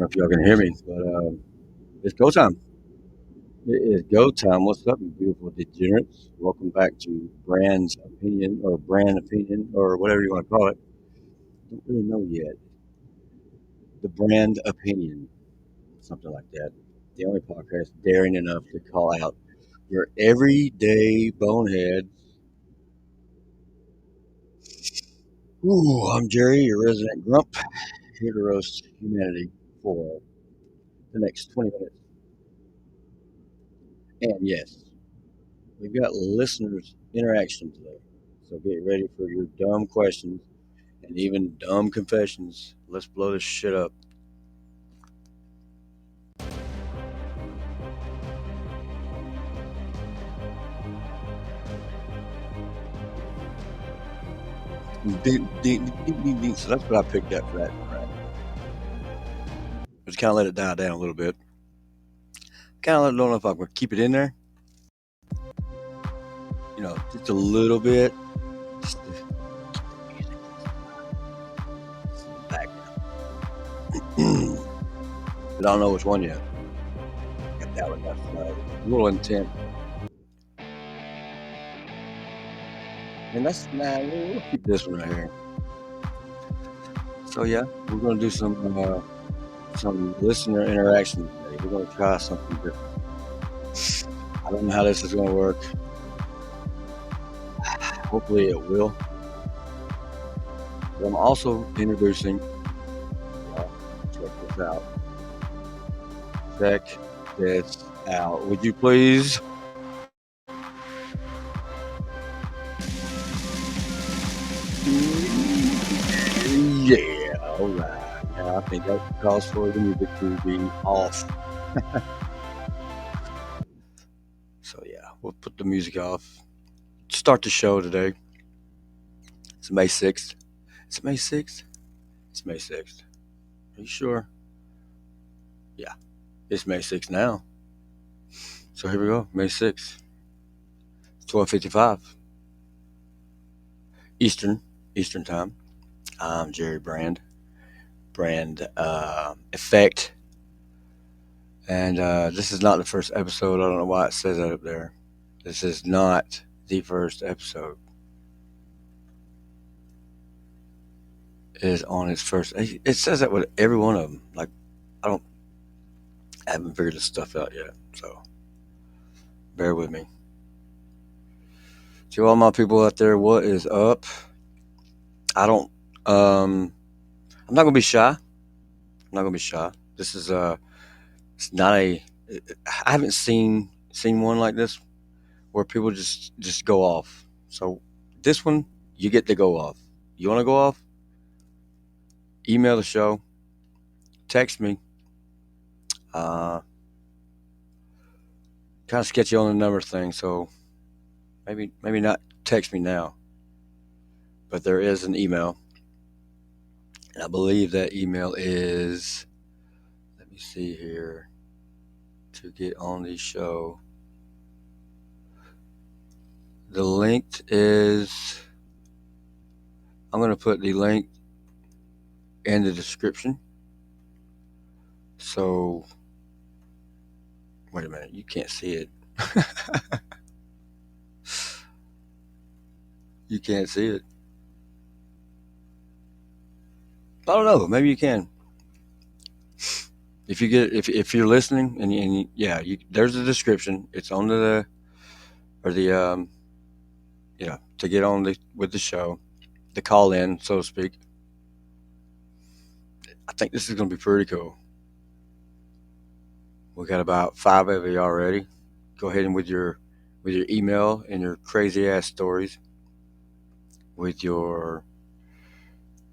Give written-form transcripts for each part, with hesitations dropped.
don't know if y'all can hear me, but it's go time. It is go time. What's up, you beautiful degenerates? Welcome back to Brand Opinion, or whatever you want to call it. Don't really know yet. The Brand Opinion, something like that. The only podcast daring enough to call out your everyday bonehead. Ooh, I'm Jerry, your resident grump, here to roast humanity for the next 20 minutes. And yes, we've got listeners' interaction today. So get ready for your dumb questions and even dumb confessions. Let's blow this shit up. Ding, ding, ding, ding, ding. So that's what I picked up for that. Right? Just kind of let it die down a little bit. Kind of don't know if I'm going to keep it in there. Just a little bit. Just to keep the music in the background. But I don't know which one yet. Got that one. That's a little intense. And we'll keep this one right here. So yeah, we're gonna do some listener interaction today. We're gonna try something different. I don't know how this is gonna work. Hopefully it will. But I'm also introducing. Check this out. Check this out. Would you please? Yeah, all right. Now I think that calls for the music to be off. So yeah, we'll put the music off. Start the show today. It's May 6th. It's May 6th? It's May 6th. Are you sure? Yeah, it's May 6th now. So here we go, May 6th. 12:55 Eastern time. I'm Jerry Brand Effect. And this is not the first episode. I don't know why it says that up there. This is not the first episode. It is on its first. It says that with every one of them. Like, I haven't figured this stuff out yet. So, bear with me. To all my people out there, what is up? I'm not gonna be shy. This is it's not a. I haven't seen one like this where people just go off. So this one, you get to go off. You want to go off? Email the show. Text me. Kind of sketchy on the number thing, so maybe not text me now. But there is an email. And I believe that email is, let me see here, to get on the show. The link is, I'm going to put the link in the description. So, wait a minute, you can't see it. You can't see it. I don't know. Maybe you can. If you're listening and there's a description. It's on to get on with the show, the call in, so to speak. I think this is going to be pretty cool. We got about 5 of you already. Go ahead and with your email and your crazy ass stories. With your,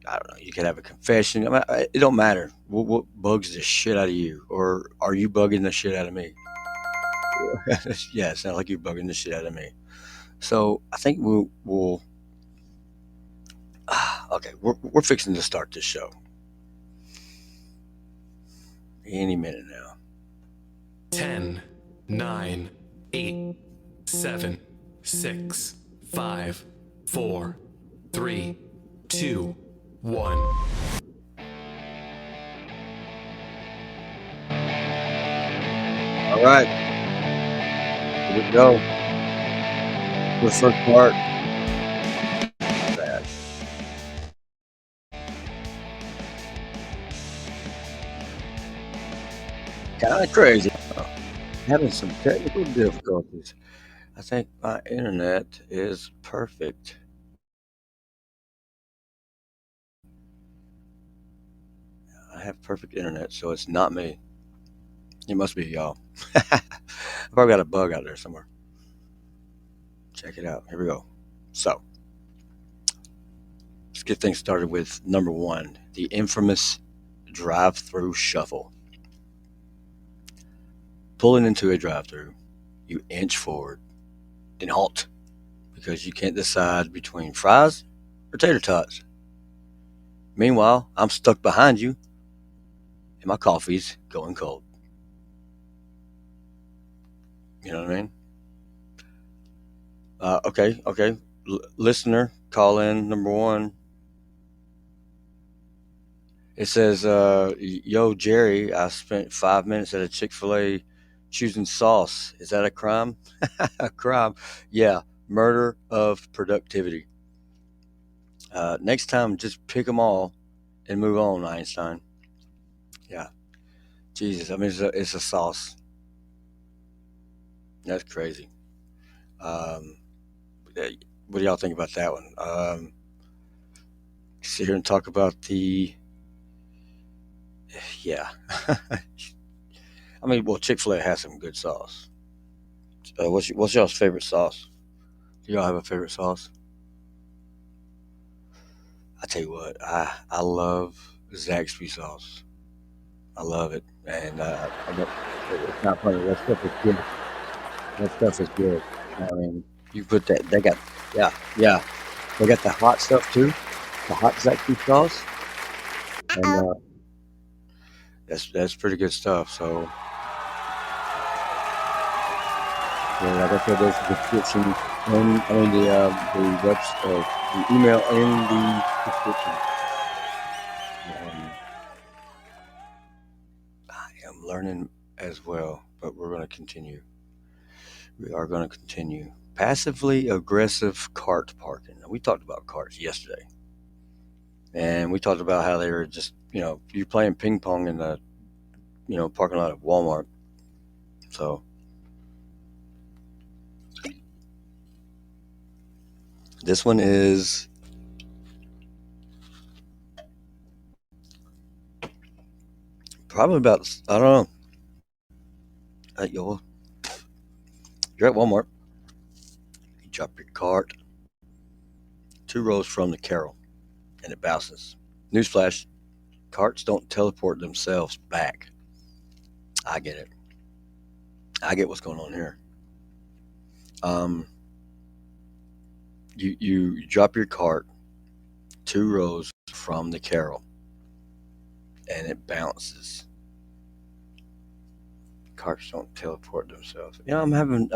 I don't know, you could have a confession. I mean, it don't matter. What bugs the shit out of you, or are you bugging the shit out of me? Yeah, it sounds like you're bugging the shit out of me. So I think we'll okay. We're fixing to start this show any minute now. 10, 9, 8, 7, 6, 5, 4, 3, 2, 1. All right, here we go. The first part. Kind of crazy. Having some technical difficulties. I think my internet is perfect. I have perfect internet, so it's not me. It must be y'all. I probably got a bug out there somewhere. Check it out. Here we go. So let's get things started with number one, the infamous drive-through shuffle. Pulling into a drive-through, you inch forward, then halt because you can't decide between fries or tater tots. Meanwhile, I'm stuck behind you and my coffee's going cold. You know what I mean? Okay. Listener, call in number one. It says, "Yo, Jerry, I spent 5 minutes at a Chick-fil-A choosing sauce. Is that a crime?" A crime? Yeah, murder of productivity. Next time, just pick them all and move on, Einstein. Yeah, Jesus. I mean, it's a sauce. That's crazy. Um, what do y'all think about that one? Sit here and talk about the yeah. I mean, well, Chick-fil-A has some good sauce. What's y'all's favorite sauce? Do y'all have a favorite sauce? I tell you what, I love Zaxby sauce. I love it, and it's not funny. That stuff is good. That stuff is good. I mean, you put that. They got yeah. They got the hot stuff too, the hot Zaxby sauce, and that's pretty good stuff. So yeah, like I said, there's a description, and I mean the email in the description. Um, I am learning as well, but we're going to continue. We are going to continue. Passively aggressive cart parking. We talked about carts yesterday, and we talked about how they were just, you're playing ping pong in the, parking lot of Walmart. So this one is probably about, I don't know. You're at Walmart. You drop your cart 2 rows from the carol, and it bounces. Newsflash: carts don't teleport themselves back. I get it. I get what's going on here. Um, you drop your cart 2 rows from the carol, and it bounces. Carts don't teleport themselves. I'm having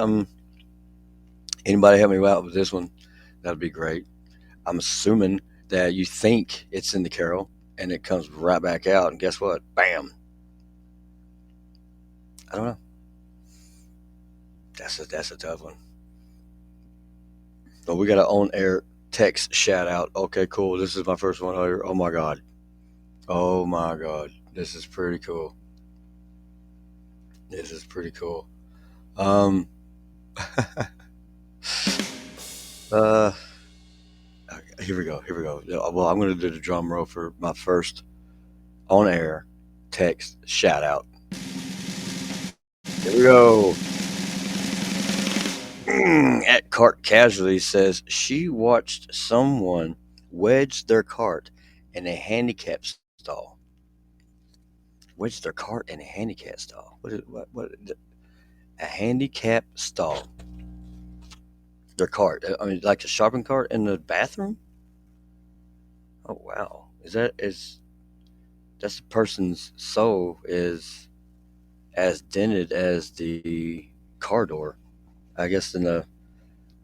anybody help me out with this one? That'd be great. I'm assuming that you think it's in the carol and it comes right back out, and guess what? Bam. I don't know. That's a tough one. But we got an on air text shout out. Okay, cool. This is my first one here. Oh my god. Oh my god. This is pretty cool. This is pretty cool. Um uh okay, here we go. Here we go. Well, I'm going to do the drum roll for my first on air text shout out. Here we go. At Cart Casualty says she watched someone wedge their cart in a handicap stall. Wedge their cart in a handicap stall. What a handicap stall. Their cart. I mean, like a shopping cart in the bathroom. Oh wow. Is that's the person's soul is as dented as the car door. I guess in the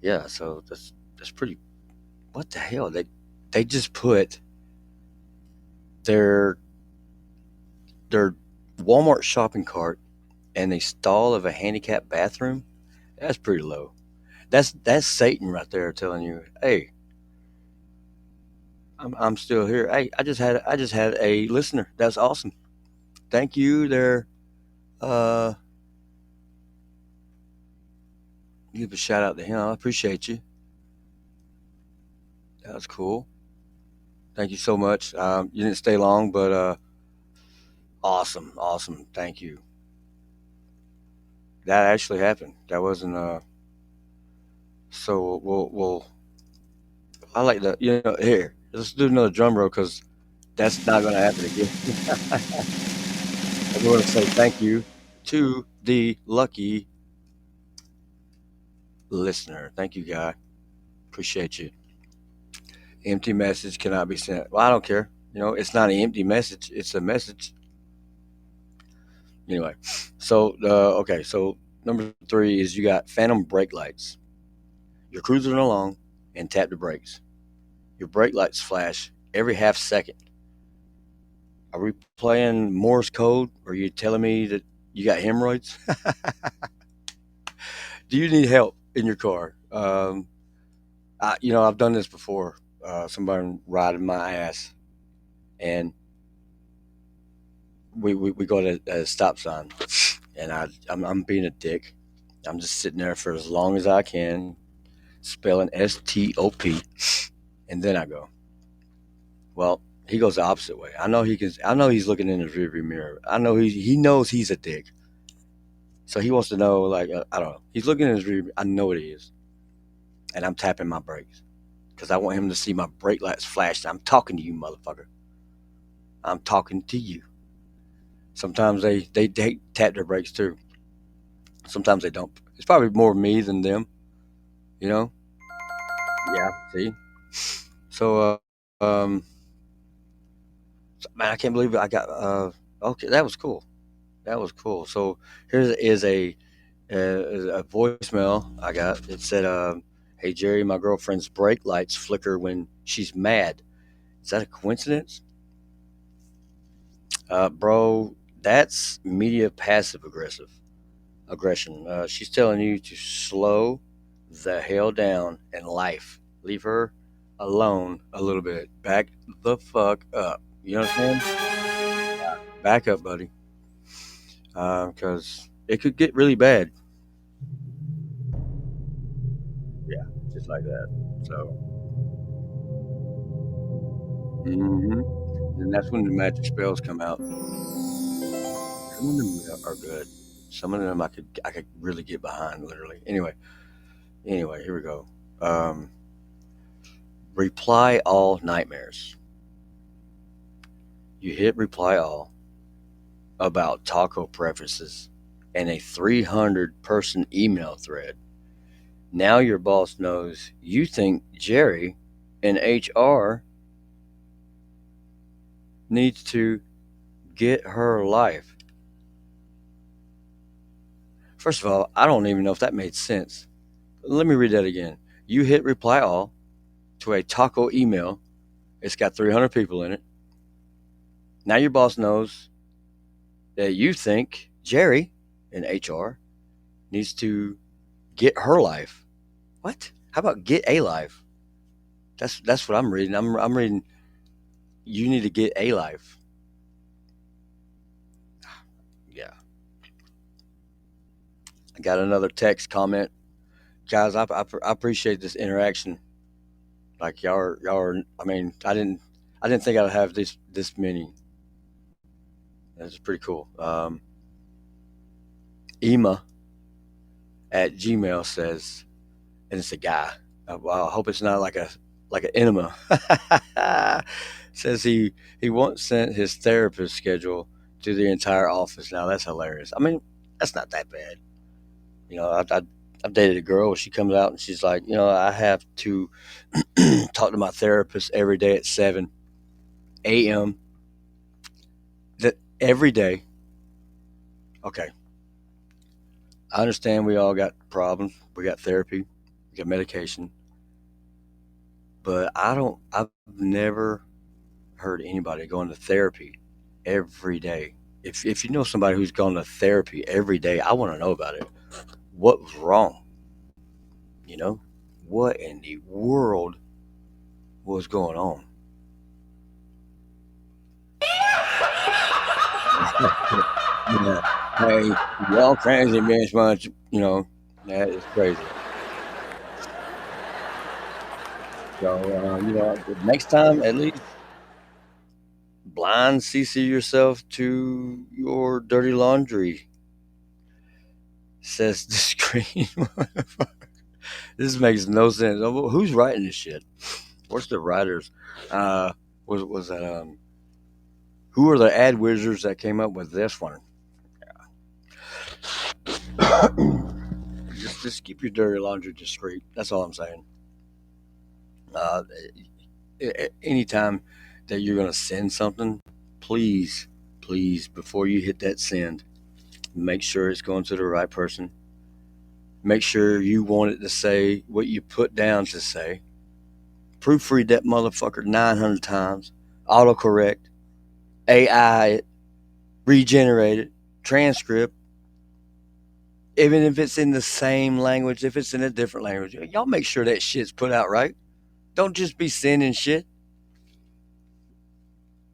yeah. So that's pretty. What the hell? They just put their their Walmart shopping cart in a stall of a handicapped bathroom, that's pretty low. That's Satan right there telling you, "Hey, I'm still here. Hey, I just had a listener. That's awesome. Thank you there. Uh, give a shout out to him. I appreciate you. That was cool. Thank you so much. You didn't stay long, but awesome, awesome. Thank you. That actually happened. That wasn't so we'll I like that. Here, let's do another drum roll because that's not going to happen again. I want to say thank you to the lucky listener. Thank you, guy. Appreciate you. Empty message cannot be sent. Well, I don't care. It's not an empty message. It's a message. Anyway, so okay. So number three is you got phantom brake lights. You're cruising along and tap the brakes. Your brake lights flash every half second. Are we playing Morse code? Or are you telling me that you got hemorrhoids? Do you need help in your car? I've done this before. Somebody riding my ass, and we go to a stop sign, and I'm being a dick. I'm just sitting there for as long as I can, spelling STOP, and then I go. Well, he goes the opposite way. I know he can. I know he's looking in his rearview mirror. I know he knows he's a dick. So he wants to know, like, I don't know. He's looking in his rear. I know what he is, and I'm tapping my brakes because I want him to see my brake lights flash. I'm talking to you, motherfucker. I'm talking to you. Sometimes they tap their brakes too. Sometimes they don't. It's probably more me than them. You know? Yeah. See. So, man, I can't believe I got. Okay, that was cool. That was cool. So here is a voicemail I got. It said, "Hey Jerry, my girlfriend's brake lights flicker when she's mad. Is that a coincidence, bro? That's media passive aggressive aggression. She's telling you to slow the hell down in life. Leave her alone a little bit. Back the fuck up. You understand? Back up, buddy, because it could get really bad. Yeah, just like that. So, hmm and that's when the magic spells come out. Some of them are good. Some of them I could really get behind, literally. Anyway, here we go. Um, reply all nightmares. You hit reply all about taco preferences in a 300-person email thread. Now your boss knows you think Jerry in HR needs to get her life. First of all, I don't even know if that made sense. Let me read that again. You hit reply all to a taco email. It's got 300 people in it. Now your boss knows that you think Jerry in HR needs to get her life. What? How about get a life? That's what I'm reading. I'm reading you need to get a life. Yeah. I got another text comment. Guys, I appreciate this interaction. Like y'all are I mean, I didn't think I'd have this many. That's pretty cool. Ema at Gmail says, and it's a guy. Well, I hope it's not like an enema. Says he once sent his therapist schedule to the entire office. Now that's hilarious. I mean, that's not that bad. I've dated a girl. She comes out and she's like, I have to talk to my therapist every day at 7 a.m. That every day. Okay, I understand we all got problems. We got therapy. We got medication. But I've never heard anybody going to therapy every day. If you know somebody who's gone to therapy every day, I want to know about it. What was wrong? You know, what in the world was going on? Yeah. Hey, y'all crazy bitch much, that is crazy. So, next time, at least blind CC yourself to your dirty laundry, says the screen. This makes no sense. Who's writing this shit? What's the writers? Uh, was that, who are the ad wizards that came up with this one? Just keep your dirty laundry discreet. That's all I'm saying. Uh, Anytime that you're going to send something, please, please, before you hit that send, make sure it's going to the right person. Make sure you want it to say what you put down to say. Proofread that motherfucker 900 times. Autocorrect, AI it, regenerate it, transcript. Even if it's in the same language, if it's in a different language, y'all make sure that shit's put out right. Don't just be sending shit.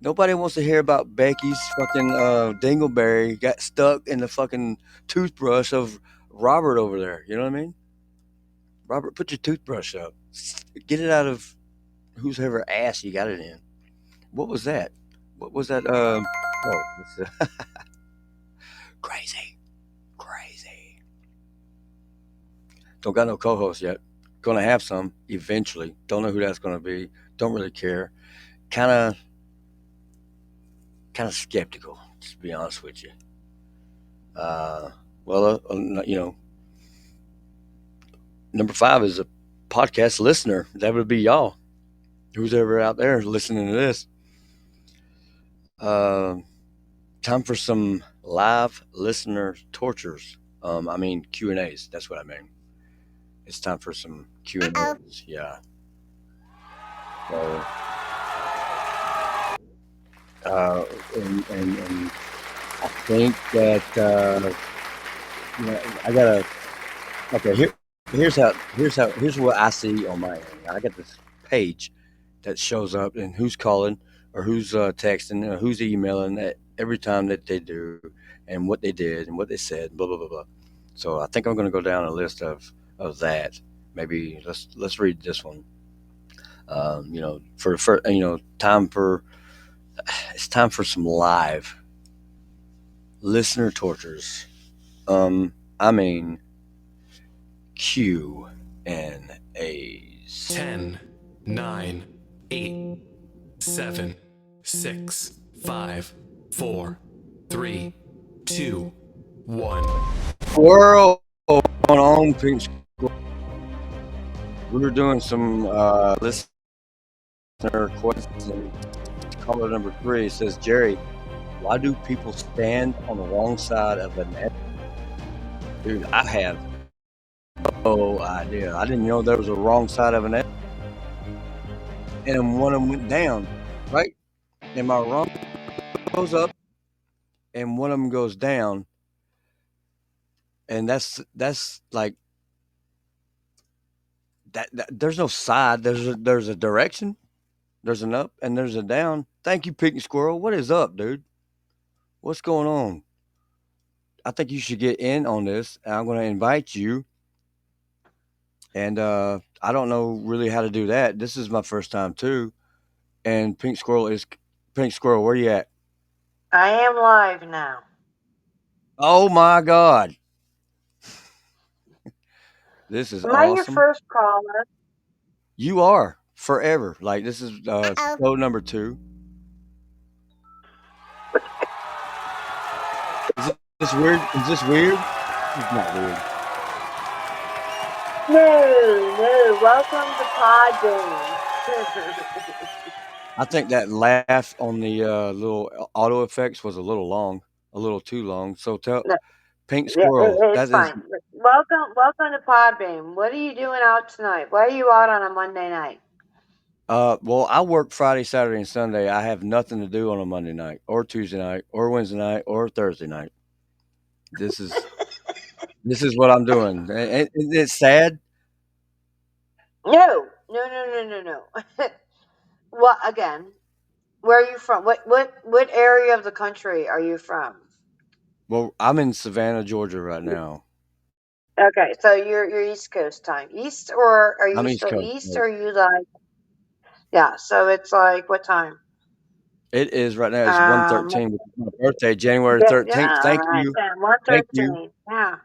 Nobody wants to hear about Becky's fucking dingleberry got stuck in the fucking toothbrush of Robert over there. You know what I mean? Robert, put your toothbrush up. Get it out of whose ever ass you got it in. What was that? What was that? Oh, this is crazy, crazy. Don't got no co-host yet. Gonna have some eventually. Don't know who that's gonna be. Don't really care. Kind of, kind of skeptical. To be honest with you. Uh, well, number five is a podcast listener. That would be y'all. Who's ever out there listening to this? Uh, Time for some live listener tortures. I mean Q&As. That's what I mean. It's time for some Q&As. Yeah. So, uh, and I think that I gotta. Okay, here's what I see on my end. I got this page that shows up and who's calling or who's texting or who's emailing at every time that they do and what they did and what they said, blah blah blah blah. So I think I'm going to go down a list of that. Maybe let's read this one. For time for it's time for some live listener tortures. I mean Q and A's. 10, 9, 8, 7, 6, 5, 4, 3, 2, 1. World going on, Pink. We were doing some listener questions. And caller number three says, Jerry, why do people stand on the wrong side of an edge? Dude, I have no idea. I didn't know there was a wrong side of an edge. And then one of them went down, right? Am I wrong? Goes up and one of them goes down. And that's like that there's no side. There's a direction. There's an up and there's a down. Thank you, Pink Squirrel. What is up, dude? What's going on? I think you should get in on this. And I'm going to invite you. And I don't know really how to do that. This is my first time too. And Pink Squirrel. Where you at? I am live now. Oh my God, this is Am I your awesome. first caller? You are forever. Like this is show number two. Is this weird? Is this weird? It's not weird. No. Welcome to Pod Game. I think that laugh on the little auto effects was a little long, a little too long. So tell No, Pink yeah, Squirrel it's that is fine. Welcome to Pod Game. What are you doing out tonight? Why are you out on a Monday night? Well, I work Friday, Saturday, and Sunday. I have nothing to do on a Monday night, or Tuesday night, or Wednesday night, or Thursday night. This is this is what I'm doing, and it's sad. No, no, no, no, no, no. Well, again, where are you from? What area of the country are you from? Well, I'm in Savannah, Georgia, right now. Okay, so you're East Coast time. East, or are I'm you East still Coast. East, Right? or are you like, yeah? So it's like what time? It is right now. It's Um, 1:13, which is my birthday, January yeah, yeah, 13th. all Thank right, you, then one thank you. thirteen. Yeah,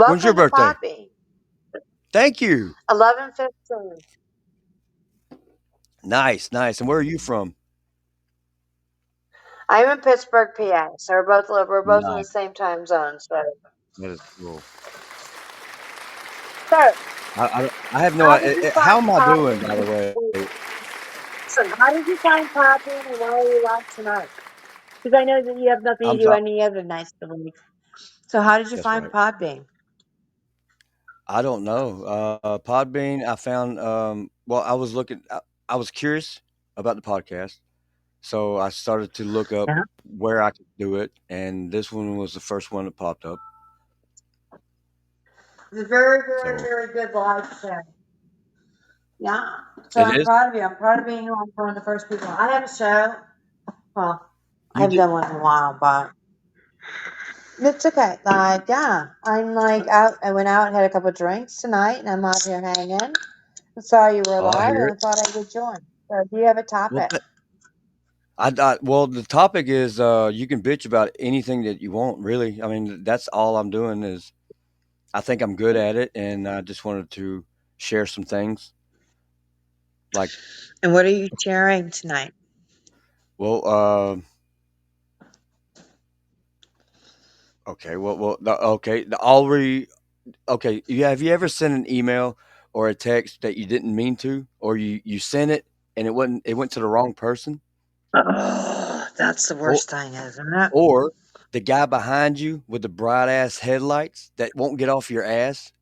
When's your welcome to birthday? Poppy. Thank you. 11:15. Nice, nice. And where are you from? I'm in Pittsburgh, PA. So we're both in the Nice. same time zone. That is cool. So I have no how did you idea. How find am I doing, by the Poppy? way? Listen, how did you find Poppy, and why are you out tonight? Because I know that you have nothing I'm to do sorry. any other nights of the week. So how did you That's find right. Podbean? I don't know. Podbean, I found, well, I was curious about the podcast. So I started to look up Yeah. where I could do it. And this one was the first one that popped up. It's a very, very, So very good live show. Yeah. So it I'm is. proud of you. I'm proud of being one of the first people. I have a show. Well, I You haven't did. done one in a while, but it's okay. Like, yeah, I'm like out. I went out and had a couple drinks tonight, and I'm out here hanging. I saw you were Oh, I live, hear and it. I thought I would join. So, do you have a Well, topic? well, the topic is you can bitch about anything that you want, really. I mean, that's all I'm doing is I think I'm good at it, and I just wanted to share some things. Like, And what are you sharing tonight? well, okay, okay, okay. Have you ever sent an email or a text that you didn't mean to, or you sent it and it went to the wrong person, Oh, that's the or worst thing, isn't it? or the guy behind you with the bright ass headlights that won't get off your ass,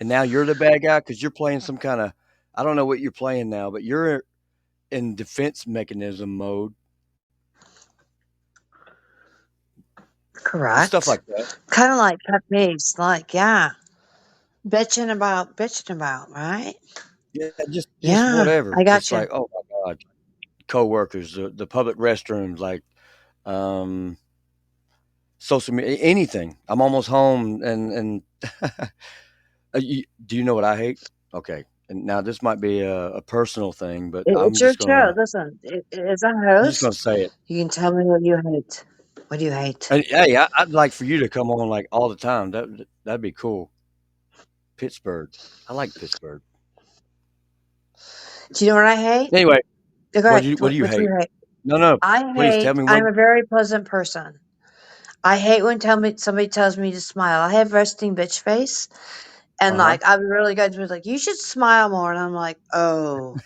and now you're the bad guy because you're playing some kind of I don't know what you're playing now, but you're in defense mechanism mode, stuff Correct. like that. Kind of like pet peeves. Like, yeah, bitching about, right? Yeah, just Yeah, whatever. I got Just you. like, oh my god, coworkers, the public restrooms, like um, social media, anything. I'm almost home, and do you know what I hate? Okay, and now this might be a personal thing, but It's your show. Listen, as a I'm just gonna host, say it. you can tell me what you hate. What do you hate? And hey, I'd like for you to come on like all the time. That'd be cool. Pittsburgh, I like Pittsburgh. Do you know what I hate? Anyway, Go ahead. what do you What do hate? you hate? No, no, I please tell hate. me what. I'm a very pleasant person. I hate when somebody tells me to smile. I have resting bitch face, and Uh huh. like I'm really good to be like, you should smile more, and I'm like, oh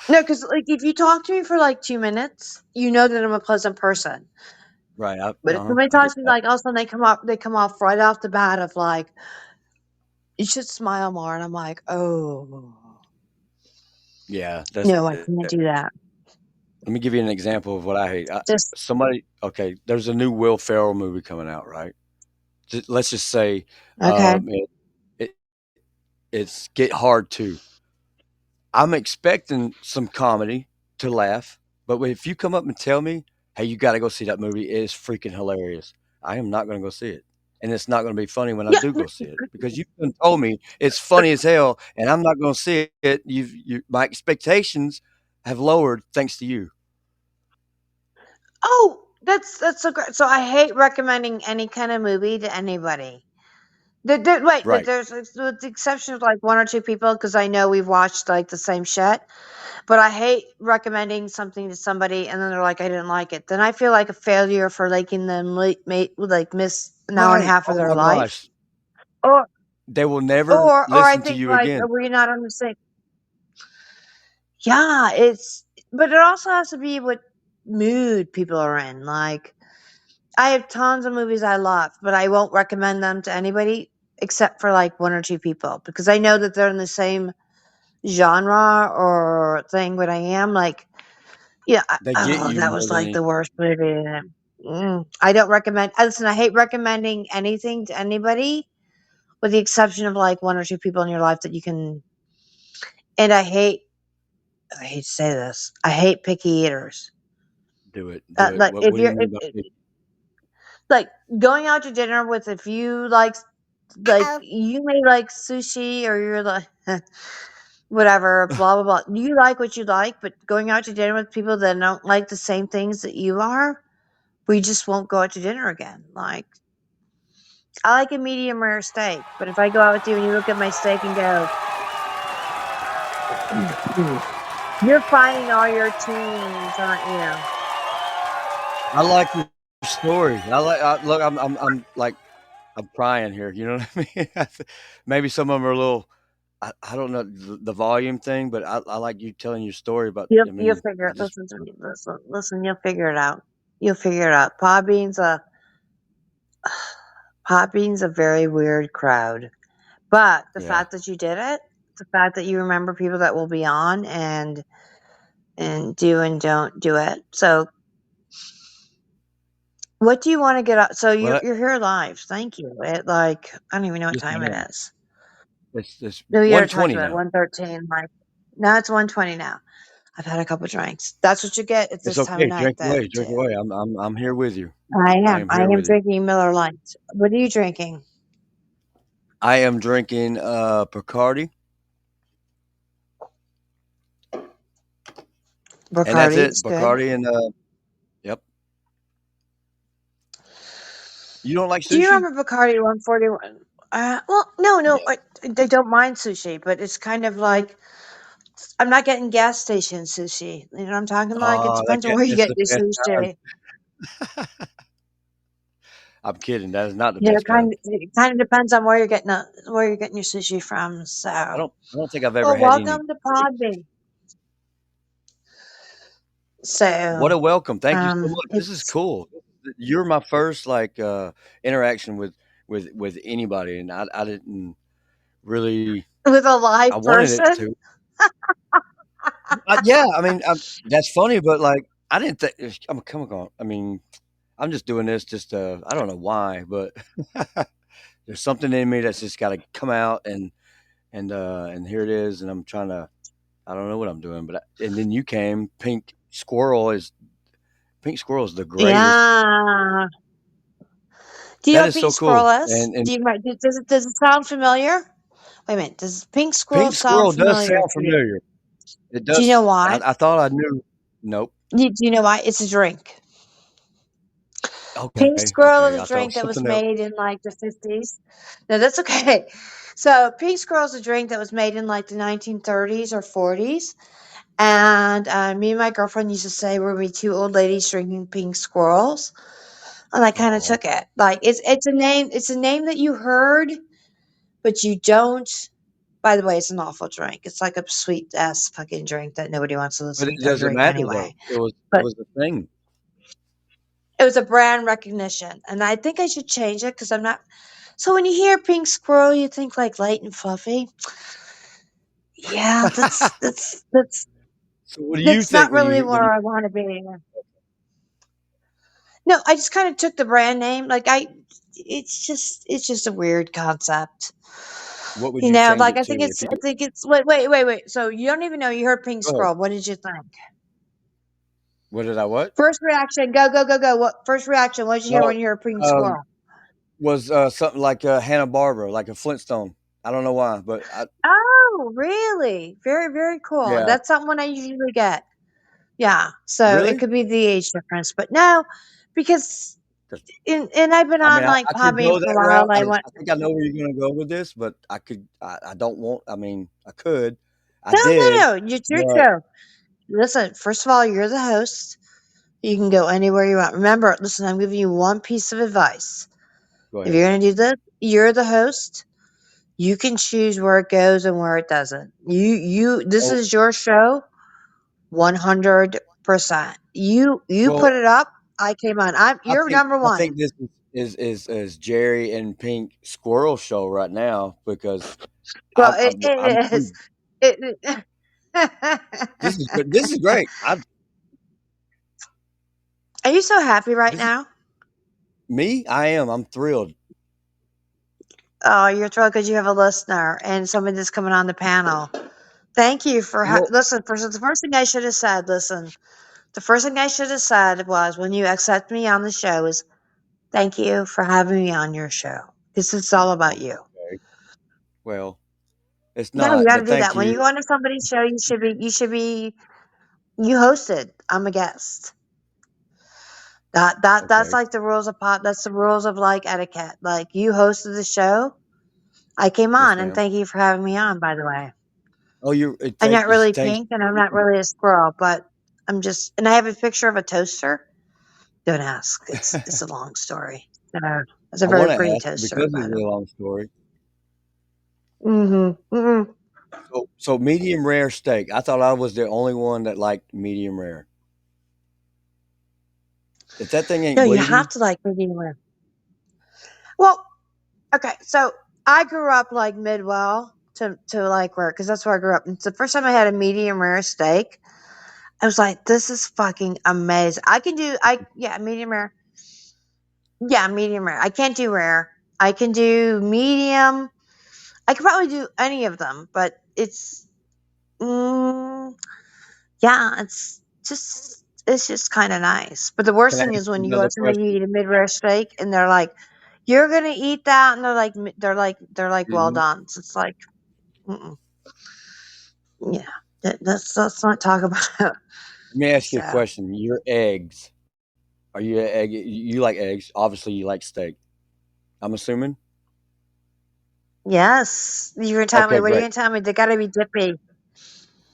no, because like if you talk to me for like 2 minutes, you know that I'm a pleasant person. Right. But if somebody I talks get to me that. like all of a sudden they come off right off the bat of like, you should smile more, and I'm like, oh Yeah, that's no, I it. can't do that. Let me give you an example of what I hate. Just Okay, there's a new Will Ferrell movie coming out, right? Let's just say okay. it, it's Get Hard 2. I'm expecting some comedy to laugh, but if you come up and tell me, hey, you got to go see that movie, it is freaking hilarious. I am not going to go see it. And it's not going to be funny when I Yeah. do go see it because you've done told me it's funny as hell and I'm not going to see it. My expectations have lowered thanks to you. Oh, that's so great. So I hate recommending any kind of movie to anybody. Wait, Right. with the exception of like one or two people, because I know we've watched like the same shit. But I hate recommending something to somebody and then they're like, I didn't like it. Then I feel like a failure for making them like miss an hour and a Right. half of Oh their my life. gosh. Or They will never or I listen to think you like, again. were you not on the same? Yeah, but it also has to be what mood people are in. Like I have tons of movies I love, but I won't recommend them to anybody except for like one or two people because I know that they're in the same genre or thing what I am. Like, yeah, They get oh, you that more was than like anything. the worst movie. I don't recommend. Listen, I hate recommending anything to anybody, with the exception of like one or two people in your life that you can. And I hate to say this, I hate picky eaters. Do it, do it. Like if What do you you're mean by picky? like going out to dinner with, if you like you may like sushi or you're like whatever, blah blah blah. You like what you like, but going out to dinner with people that don't like the same things that you are, we just won't go out to dinner again. Like, I like a medium rare steak, but if I go out with you and you look at my steak and go, you're finding all your tunings, aren't you? I like your story. Look. I'm like I'm crying here. You know what I mean? Maybe some of them are a little. I don't know the volume thing, but I like you telling your story about. I You'll mean, figure I it. just Listen to me. Listen. You'll figure it out. You'll figure it out. Podbean's a very weird crowd. But the yeah. fact that you did it, the fact that you remember people that will be on and do and don't do it. So, what do you want to get up? So Well, you're here live. Thank you. Like, I don't even know what yes, time it ma'am. is. It's No, you already talked 1:20 about it. now. 1:13. Like, now it's 1:20 now. I've had a couple drinks. That's what you get at It's this time of okay. night, Drink though. away. Drink Too. away. I'm here with you. I I am. am I here am with you. drinking Miller Lite. What are you drinking? I am drinking Bacardi, and that's Bacardi. it. It's good. Bacardi and yep. You don't like Do you sushi? remember Bacardi 141? Well, no, no, Yeah. I don't mind sushi, but it's kind of like I'm not getting gas station sushi. You know what I'm talking like? It Oh, depends on where you that's get the your best kind. sushi. I'm kidding. That is not the You know, best kind. it kind of depends on where you're getting your sushi from. So, I don't think I've ever well, had any welcome to great Podbean. sushi. What So, a welcome. Thank you so much. This is it's cool. You're my first like interaction with anybody, and I didn't really. with a I live wanted it person. to. Yeah, I mean, that's funny, but like I didn't think. I'm come on. I mean, I'm just doing this just I don't know why, but there's something in me that's just got to come out and here it is, and I'm trying to. I don't know what I'm doing, but and then you came. Pink squirrel is the greatest. Yeah. Do you know That what is pink so squirrel cool. is? Do you does it sound familiar? Wait a minute. Does pink squirrel Pink sound squirrel does familiar sound to you? familiar. It Do you know does. why? I thought I knew. Nope. Do you know why? It's a drink. Pink Okay. Squirrel Okay. is a I thought it drink was that was something else. made in like the 50s. No, that's okay. So, Pink Squirrel is a drink that was made in like the 1930s or 40s. And me and my girlfriend used to say we're we two old ladies drinking pink squirrels. And I kind of Oh, took it. Like it's a name that you heard, but you don't. By the way, it's an awful drink. It's like a sweet ass fucking drink that nobody wants to but listen it or doesn't drink matter though. anyway. It But was a thing. it was a brand recognition, and I think I should change it because I'm not. So when you hear pink squirrel, you think like light and fluffy. Yeah, So what do you that's think not when really you? where I want to be. No, I just kind of took the brand name. It's just a weird concept. What would You you know, change like it to if you? I think it's wait. So you don't even know you heard pink Go ahead. squirrel. What did you think? What did I what? First reaction, go. What first reaction? What did you hear Oh, when you heard pink um, squirrel? was something like Hanna Barbera, like a Flintstone. I don't know why, but Oh, really? Very, very cool. yeah, That's something I usually get. Yeah. So it really. could be the age difference, but no, because and I've been I mean, on like I could Podbean go for that a while. route. I went I think I know where you're going to go with this, but I don't want. I mean, I could. I no, did, no, no. It's your but show. Listen, first of all, you're the host. You can go anywhere you want. Remember, listen, I'm giving you one piece of advice. go If ahead. you're going to do this, you're the host. You can choose where it goes and where it doesn't. This Oh, is your show, 100%. You well, put it up. I came on. You're number I one. think this is Jerry and Pink Squirrel show right now because Well, I'm it pretty. is. it, This is great. are you so happy right This is now? me. I am. I'm thrilled. Oh, you're thrilled because you have a listener and somebody that's coming on the panel. Thank you for Well, listen. The first thing I should have said. Listen, the first thing I should have said was when you accept me on the show is thank you for having me on your show. This is all about you. okay. Well, it's Yeah, you not, got to but do thank that. When you you. go on to somebody's show, you hosted. I'm a guest. That's Okay. like the rules of that's the rules of like etiquette. Like you hosted the show. I came Yes, on and ma'am. thank you for having me on, by the way. Oh, I'm thank not you. really Thank pink and I'm not really a squirrel, but and I have a picture of a toaster. Don't ask. It's a long story. It's a I very want to pretty ask toaster, because by it's the a way. long story. Mm-hmm. So medium rare steak. I thought I was the only one that liked medium rare. If that thing No, ain't you have bleeding, to like medium rare. Well, okay, so I grew up like Midwell to like rare because that's where I grew up. And it's the first time I had a medium rare steak. I was like, this is fucking amazing. I can do I yeah, medium rare. Yeah, medium rare. I can't do rare. I can do medium. I could probably do any of them, but mm, yeah, it's just kind of nice. But the worst can I thing ask is when you you go another to somebody you question? eat a mid rare steak and they're like, "You're gonna eat that," and they're like well Mhm. done. So it's like, mm-mm. Yeah, let's not talk about it. Let me ask you a So question. Your eggs. Are you an egg? You like eggs? Obviously, you like steak. I'm assuming. yes, you're gonna tell me. Okay, What are you great. gonna tell me? They gotta be dippy,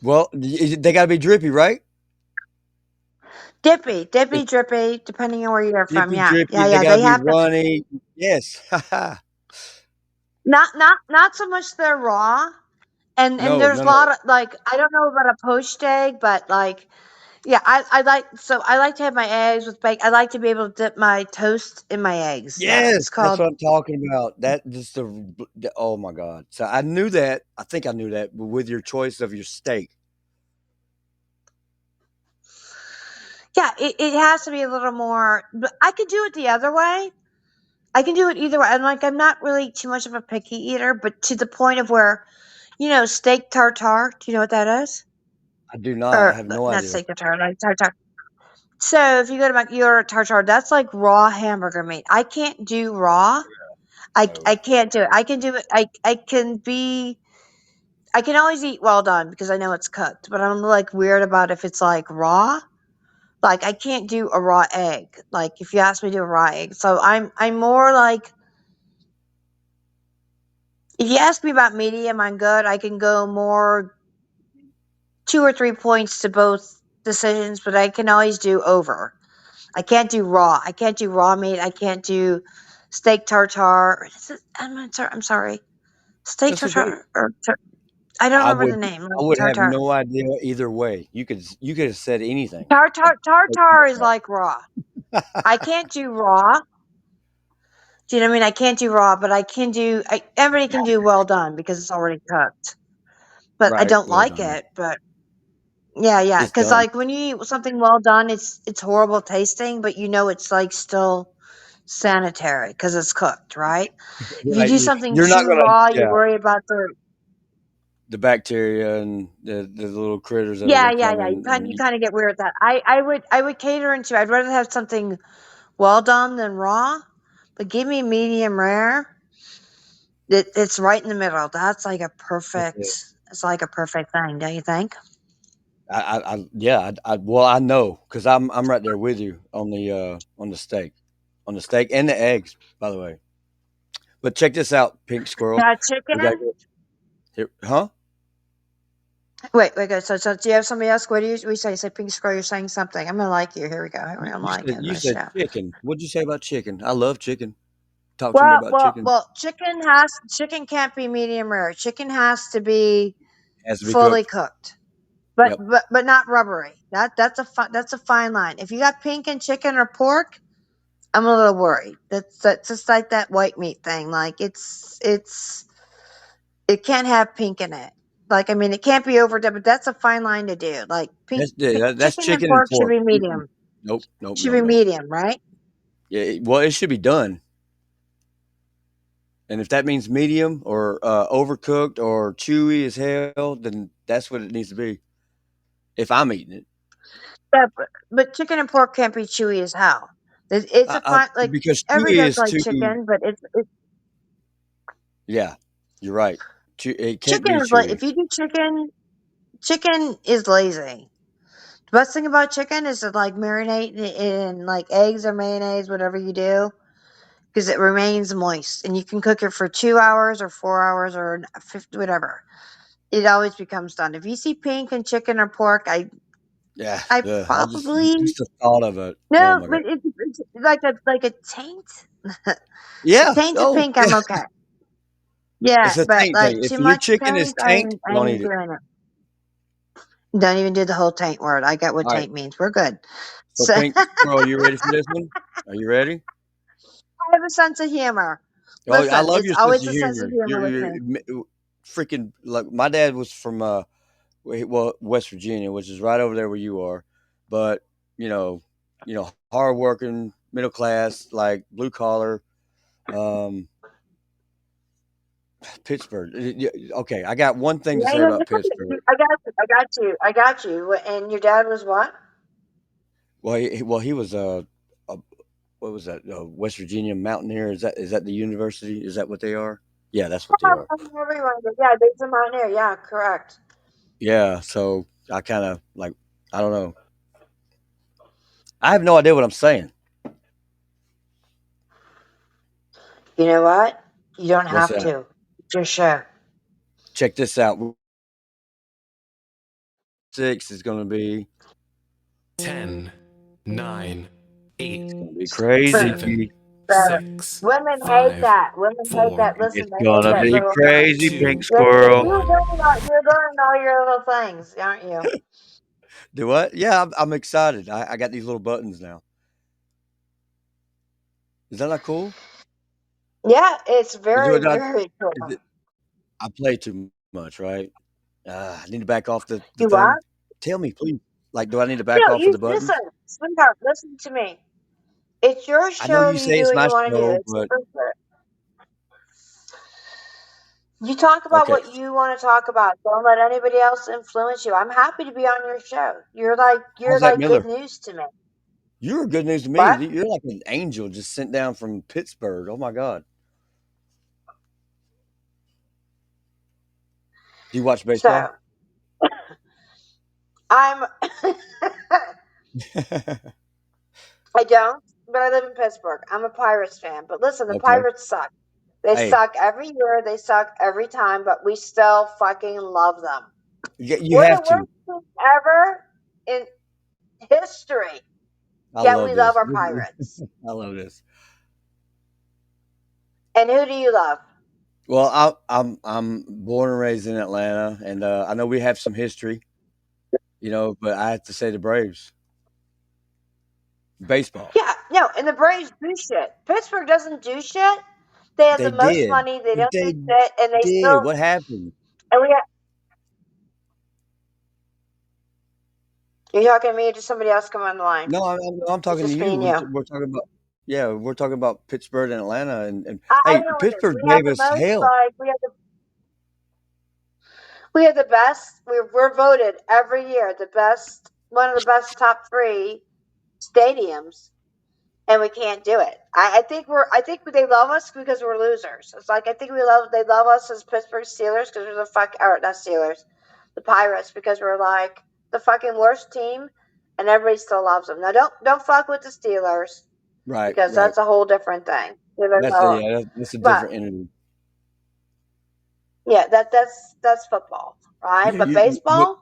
Well, they got to be drippy, right? dippy, drippy, depending on where you're from. Dippy, Yeah, drippy. yeah, They yeah. got to They be have to. runny. Yes. Not so much they're raw. And No, there's no, a no. lot of like I don't know about a poached egg, but like yeah, I like to have my eggs with bacon. I like to be able to dip my toast in my eggs. Yeah, Yes, it's that's called what I'm talking about. That just oh my god. So I knew that. I think I knew that with your choice of your steak. yeah. It has to be a little more. But I could do it the other way. I can do it either way. I'm not really too much of a picky eater, but to the point of where steak tartare. Do you know what that is? I do not. I Or have no not idea. steak tartare, like tartare. So if you go to your tartare, that's like raw hamburger meat. I can't do raw. I No. can't do it. I can do it. I can always eat well done because I know it's cooked, but I'm like weird about if it's like raw. Like I can't do a raw egg. Like if you ask me to do a raw egg. So I'm more like if you ask me about medium, I'm good. I can go more 2 or 3 points to both decisions, but I can always do over. I can't do raw. I can't do raw meat. I can't do steak tartare. I'm sorry. Steak That's okay. tartare or I don't I remember would the name. I would have Tartare. no idea either way. You could have said anything. Tartare is like raw. I can't do raw. Do you know what I mean? I can't do raw, but I can do. Everybody can do well done because it's already cooked. But I Right. don't Well like done. it. But yeah, yeah. It's Because done. like when you eat something well done, it's horrible tasting, but it's like still sanitary because it's cooked, right? If you Right. do something You're not too gonna raw, you yeah, worry about the. the bacteria and the little critters that are Yeah, gonna yeah, come yeah. in You and eat. kind of get weird with that. I would cater into. I'd rather have something well done than raw, but give me medium rare. It's right in the middle. That's like a That's it. perfect. It's like a perfect thing, don't you think? Yeah, well, I know because I'm right there with you on the steak and the eggs, by the way. But check this out, Pink Squirrel. Now We got to chicken. go here, huh? Wait, go. So do you have somebody else? What do you we say? You say pink squirrel. You're saying something. I'm gonna like you. Here we go. I'm liking You this said show. chicken. What'd you say about chicken? I love chicken. Talk to me about chicken. Well. Chicken can't be medium rare. Chicken has to be Has to be fully cooked. cooked, but Yep. not rubbery. That's a fine line. If you got pink in chicken or pork, I'm a little worried. That's just like that white meat thing. Like it can't have pink in it. Like, I mean, it can't be overdone, but that's a fine line to do. Like, That's chicken and chicken and pork should pork. be Mm-mm. medium. Nope, nope, Should nope, be nope. medium, right? Yeah, well, it should be done. And if that means medium or overcooked or chewy as hell, then that's what it needs to be. If I'm eating it, Yeah, but chicken and pork can't be chewy as hell. It's a fine, like, because everybody chewy does is like too. chicken, but it's Yeah, you're right. It can't chicken be is like, chewy. if you do chicken, chicken is lazy. The best thing about chicken is to like marinate it in like eggs or mayonnaise, whatever you do, because it remains moist, and you can cook it for 2 hours or 4 hours or 50, whatever. It always becomes done. If you see pink in chicken or pork, Yeah, I I probably just the thought of it. Oh no, my god. but it's like a taint. A Yeah. taint of Oh, pink, yeah. I'm okay. Yeah, It's a but taint like thing. If too your much chicken is taint, taint, I don't ain't eat it. doing it. Don't even do the whole taint word. I get what All right. taint means. We're good. So, So Pink Squirrel, you ready for this one? Are you ready? I have a sense of humor. Oh, I Listen, love it's your sense always of a sense of humor. humor with me. Freaking like my dad was from well, West Virginia, which is right over there where you are. But you know, hardworking, middle class, like blue collar, um, Pittsburgh. Okay, I got one thing to Yeah, say yeah, about Pittsburgh. I got you. I got you. I got you. And your dad was what? Well, he was a what was that? West Virginia Mountaineer. Is that the university? Is that what they are? Yeah, that's what they are. Everyone. Yeah, Dave's a mountaineer. Yeah, correct. Yeah, so I kind of like I don't know. I have no idea what I'm saying. You know what? You don't What's have that? to. Just show. Check this out. 6 is going to be 10, 9, 8, it's going to be crazy. 7, So, 6, women hate 5, that. Women hate 4, that. Listen, It's they hate gonna that be little thing. crazy, Pink 2, Yeah, Squirrel. you're learning all your little things, aren't you? Do what? Yeah, I'm excited. I got these little buttons now. Is that not cool? Yeah, it's Is it, very, what I, very is cool. it, I play too much, right? I need to back off the You what? thing. Tell me, please. Like, do I need to back No, off of you the listen, buttons? sweetheart. Listen to me. It's your I know show. you You say do it's what my you want to do. show, It's but you talk about okay. what you want to talk about. Don't let anybody else influence you. I'm happy to be on your show. You're How's that like good Miller? news to me. You're good news to me. What? You're like an angel just sent down from Pittsburgh. Oh my God. Do you watch baseball? So I'm. I don't, but I live in Pittsburgh. I'm a Pirates fan. But listen, the Okay. Pirates suck. They Hey, suck every year. They suck every time. But we still fucking love them. you We're the have to. worst team ever in history. I Yet love we love this. our Pirates. I love this. And who do you love? Well, I'm born and raised in Atlanta, and I know we have some history, but I have to say the Braves baseball. Yeah, no, and the Braves do shit. Pittsburgh doesn't do shit. They have They the most did, money. They but don't do they shit, and they did. still. What happened? And we got. You're talking to me or just somebody else come on the line? No, I'm It's talking to just me you. and We're, you. we're talking about yeah, we're talking about Pittsburgh and Atlanta, and I hey, know it is. Pittsburgh gave us hell. We have the best. We're voted every year the best, one of the best top three stadiums, and we can't do it. I think they love us because we're losers. It's like I think they love us as Pittsburgh Steelers because we're the fuck or not Steelers, the Pirates because we're like the fucking worst team, and everybody still loves them. Now don't fuck with the Steelers Right, because right. that's a whole different thing. Steelers are, That's a but different entity. yeah, that's football, right? Yeah, But you baseball,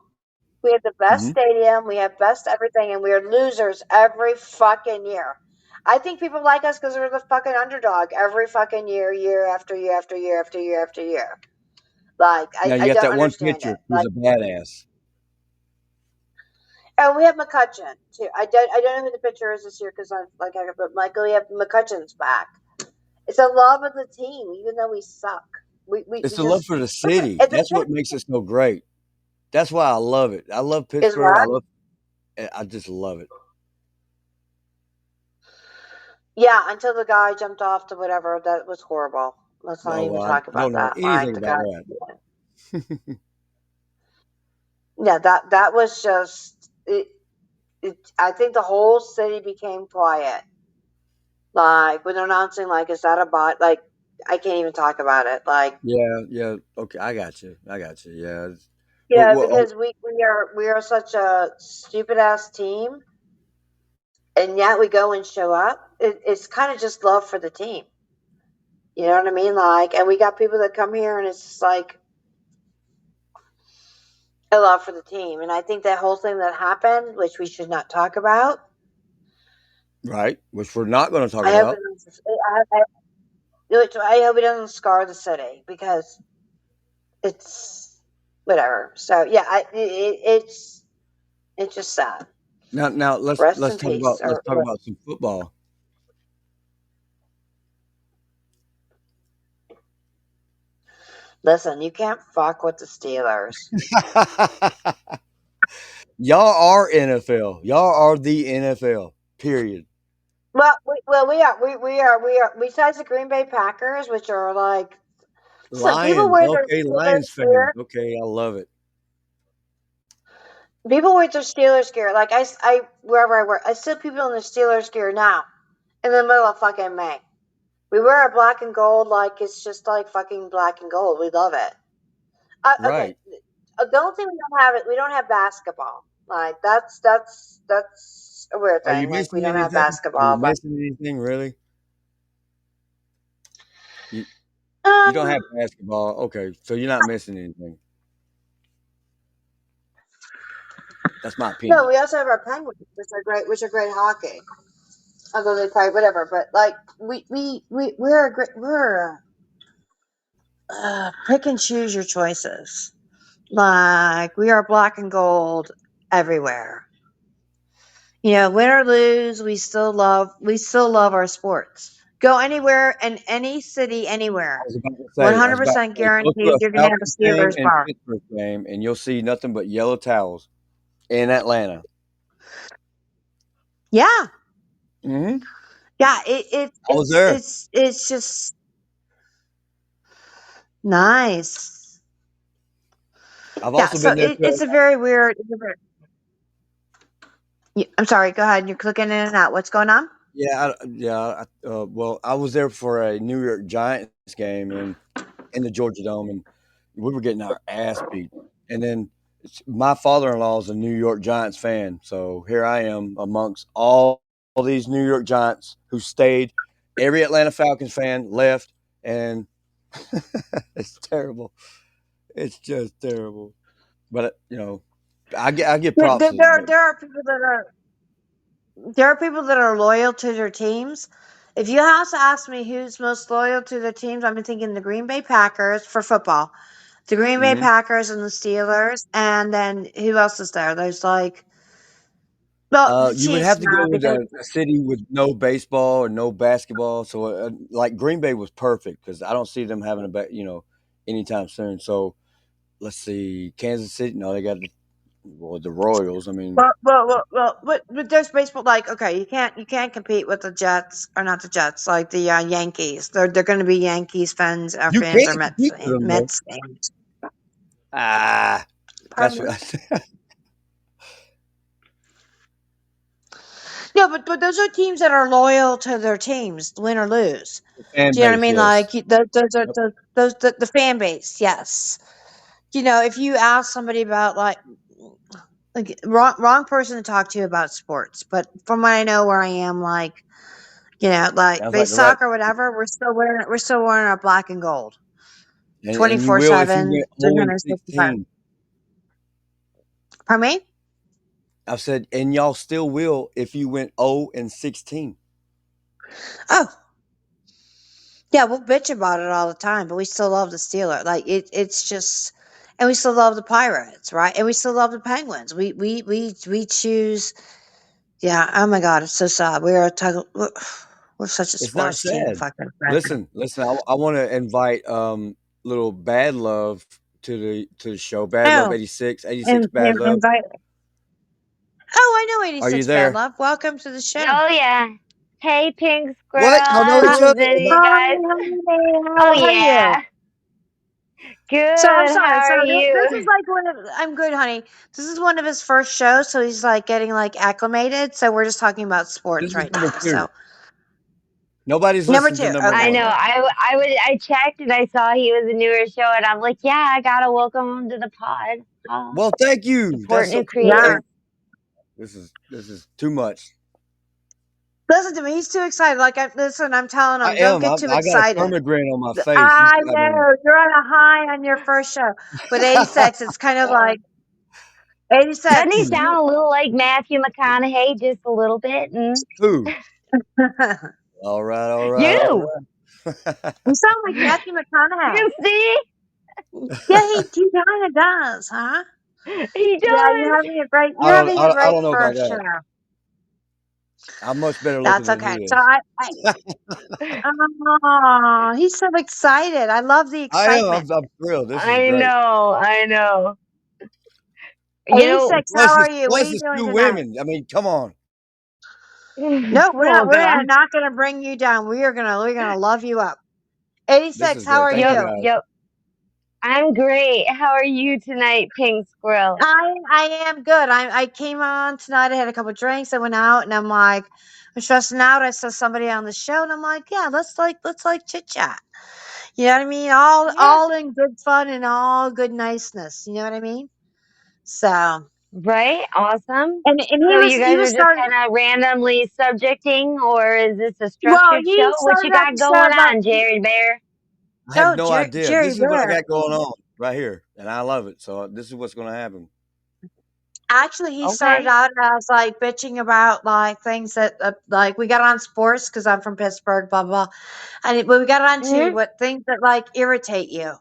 we have the best mhm. stadium, we have best everything, and we are losers every fucking year. I think people like us because we're the fucking underdog every fucking year, year after year after year after year after year. Like Now I you got don't that one understand it. pitcher who's Like, a badass. and we have McCutcheon too. I don't know who the pitcher is this year because I'm like but Michael, we have McCutcheon's back. It's a love of the team, even though we suck. We It's the love just for the listen. city. It's a That's what makes it so great. That's why I love it. I love is Pittsburgh. what? I just love it. Yeah, until the guy jumped off to whatever, that was horrible. Let's not Oh, even well, I talk don't about know that. Like anything the about guy, that. yeah, that was just I think the whole city became quiet. Like when they're announcing, like, is that a bot? Like, I can't even talk about it. Like, Yeah, yeah. Okay, I got you. I got you. Yeah. But yeah, what? because we are such a stupid ass team, and yet we go and show up. It's kind of just love for the team. You know what I mean? Like, and we got people that come here, and it's just like a love for the team. And I think that whole thing that happened, which we should not talk about, Right, which we're not going to talk I hope it about. doesn't. I hope it doesn't scar the city because it's whatever. So yeah, it's just sad. Now Rest in peace. let's Or talk about some football. listen, you can't fuck with the Steelers. Y'all are NFL. Y'all are the NFL. Period. Well, we are. Besides the Green Bay Packers, which are like, so people Lions. wear their Okay, Steelers Lions fan. gear. Okay, I love it. People wear their Steelers gear. Like wherever I work, I see people in their Steelers gear now in the middle of fucking May. We wear our black and gold like it's just like fucking black and gold. We love it. Okay, Right. the only thing we don't have it. We don't have basketball. Like that's a weird Are you thing. Like we missing don't have anything? Are you basketball, but missing anything really? You you don't have um, basketball. Okay, so you're not missing anything. That's my no, opinion. we also have our Penguins, which are great hockey. Although they play whatever, but like we're a great pick and choose your choices. Like we are black and gold everywhere. You know, win or lose, we still love our sports. Go anywhere in any city, anywhere. I was about 100% to say, go to guaranteed a you're gonna have Falcons a game Steelers and bar. Pittsburgh game, and you'll see nothing but yellow towels in Atlanta. Yeah. Hmm. Yeah, it I was it's there. it's it's just nice. I've Yeah, also so been there it's too. a very weird I'm sorry, go ahead. You're clicking in and out. What's going on? Well, I was there for a New York Giants game in the Georgia Dome, and we were getting our ass beat. And then my father-in-law is a New York Giants fan, so here I am amongst all these New York Giants who stayed. Every Atlanta Falcons fan left, and it's terrible. It's just terrible. But I give There, props there, to there are the there are people that are there are people that are loyal to their teams. If you have to ask me who's most loyal to their teams, I'm thinking the Green Bay Packers for football, the Green Bay Mhm. Packers and the Steelers, and then who else is there? There's like, well, the You would Chiefs have to now go with because a city with no baseball or no basketball. So, like Green Bay was perfect because I don't see them having anytime soon. So let's see, Kansas City. No, they got the Royals. I mean, but there's baseball. Like, okay, you can't compete with the Jets or not the Jets, like the Yankees. They're going to be Yankees fans, you fans or can't Mets compete with fans. them though. Mets fans. Ah, that's Pardon what me. I said. No, but those are teams that are loyal to their teams, win or lose. The fan Do you know what I base, mean? yes. Like those are Yep. the fan base. Yes. You know, if you ask somebody about like wrong person to talk to about sports, but from what I know where I am, like like Sounds like base the right, soccer, whatever, we're still wearing our black and gold, and you will if you 24/7, went 0 and 365. 16. Pardon me? I've said, and y'all still will if you went 0 and 16. Oh, yeah, we'll bitch about it all the time, but we still love the Steelers. Like it's just, and we still love the Pirates, right? And we still love the Penguins. We choose. Yeah. Oh my God, it's so sad. We're such a It's not sports team, sad. fucking. Listen. I want to invite little bad love to the show. Bad Love Oh, 86, 86 Bad and Love. invite. Oh, I know Are you 86 Bad there? Love. Welcome to the show. Oh yeah. Hey, Pink What? Y'all know Squirrel. each Hi, other? Did Am I- you guys? honey. Oh How are you? yeah. So I'm Good. sorry. How So are this is you? like one of. I'm good, honey. This is one of his first shows, so he's like getting like acclimated. So we're just talking about This sports is right number now. two. So Nobody's number listened two. to number Okay. I know. one. I checked and I saw he was a newer show and I'm like, yeah, I gotta welcome him to the pod. Well, thank you. Support That's so new cool. Yeah. Hey, creators. this is too much. Listen to me. He's too excited. Like I listen. I'm telling I him, don't am. get too I got a excited. permanent grin on my face. I I mean, know you're on a high on your first show with 86. It's kind of like Doesn't he 86. sound a little like Matthew McConaughey, just a little bit? Mm. who? You All right, all right, all You, right. sound like Matthew McConaughey. you see, Yeah, he kind of does, huh? he Yeah, does. you're having a I great don't know about first that. show. I'm much better looking That's than he okay. So is. he's so excited. I love the I am. excitement. I'm thrilled. This is I great. know. I know. You know, 86, how are you? What are Plus you it's doing two tonight? women. I mean, come on. No, oh we're god. not gonna bring you down. We're gonna love you up. This 86, is how great. are Thank you Yep, you? guys. yep. I'm great. How are you tonight, Pink Squirrel? I am good. I came on tonight. I had a couple drinks. I went out, and I'm like, I'm stressing out. I saw somebody on the show, and I'm like, yeah, let's chit chat. You know what I mean? Yeah. All in good fun and all good niceness. You know what I mean? So, Right? Awesome. and So you he guys was are just starting. kind of randomly subjecting, or is this a Well, structured he show? What you started out got the show going about on, Jerry Bear? I have oh no idea. Jerry This is what I Bear. got going on right here, and I love it. So this is what's going to happen. Actually, he started Okay. out as like bitching about like things that like we got on sports because I'm from Pittsburgh, blah blah, blah. But we got on to Mm-hmm. what things that like irritate you.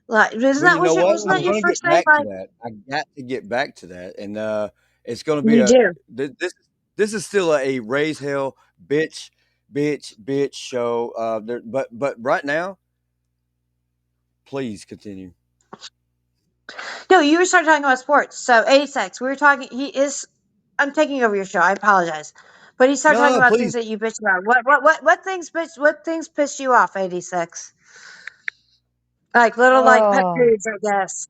Like Well, you know what? wasn't I'm that your going to first get thing? back to Like that. I got to get back to that, and it's going to be you a do. this is still a raise hell bitch show. But right now, please continue. No, you were starting talking about sports. So 86. We were talking. He is. I'm taking over your show. I apologize, but he started No, talking no, about things please. that you bitch about. What things piss you off? 86. Like little like pet Oh, peeves, I guess.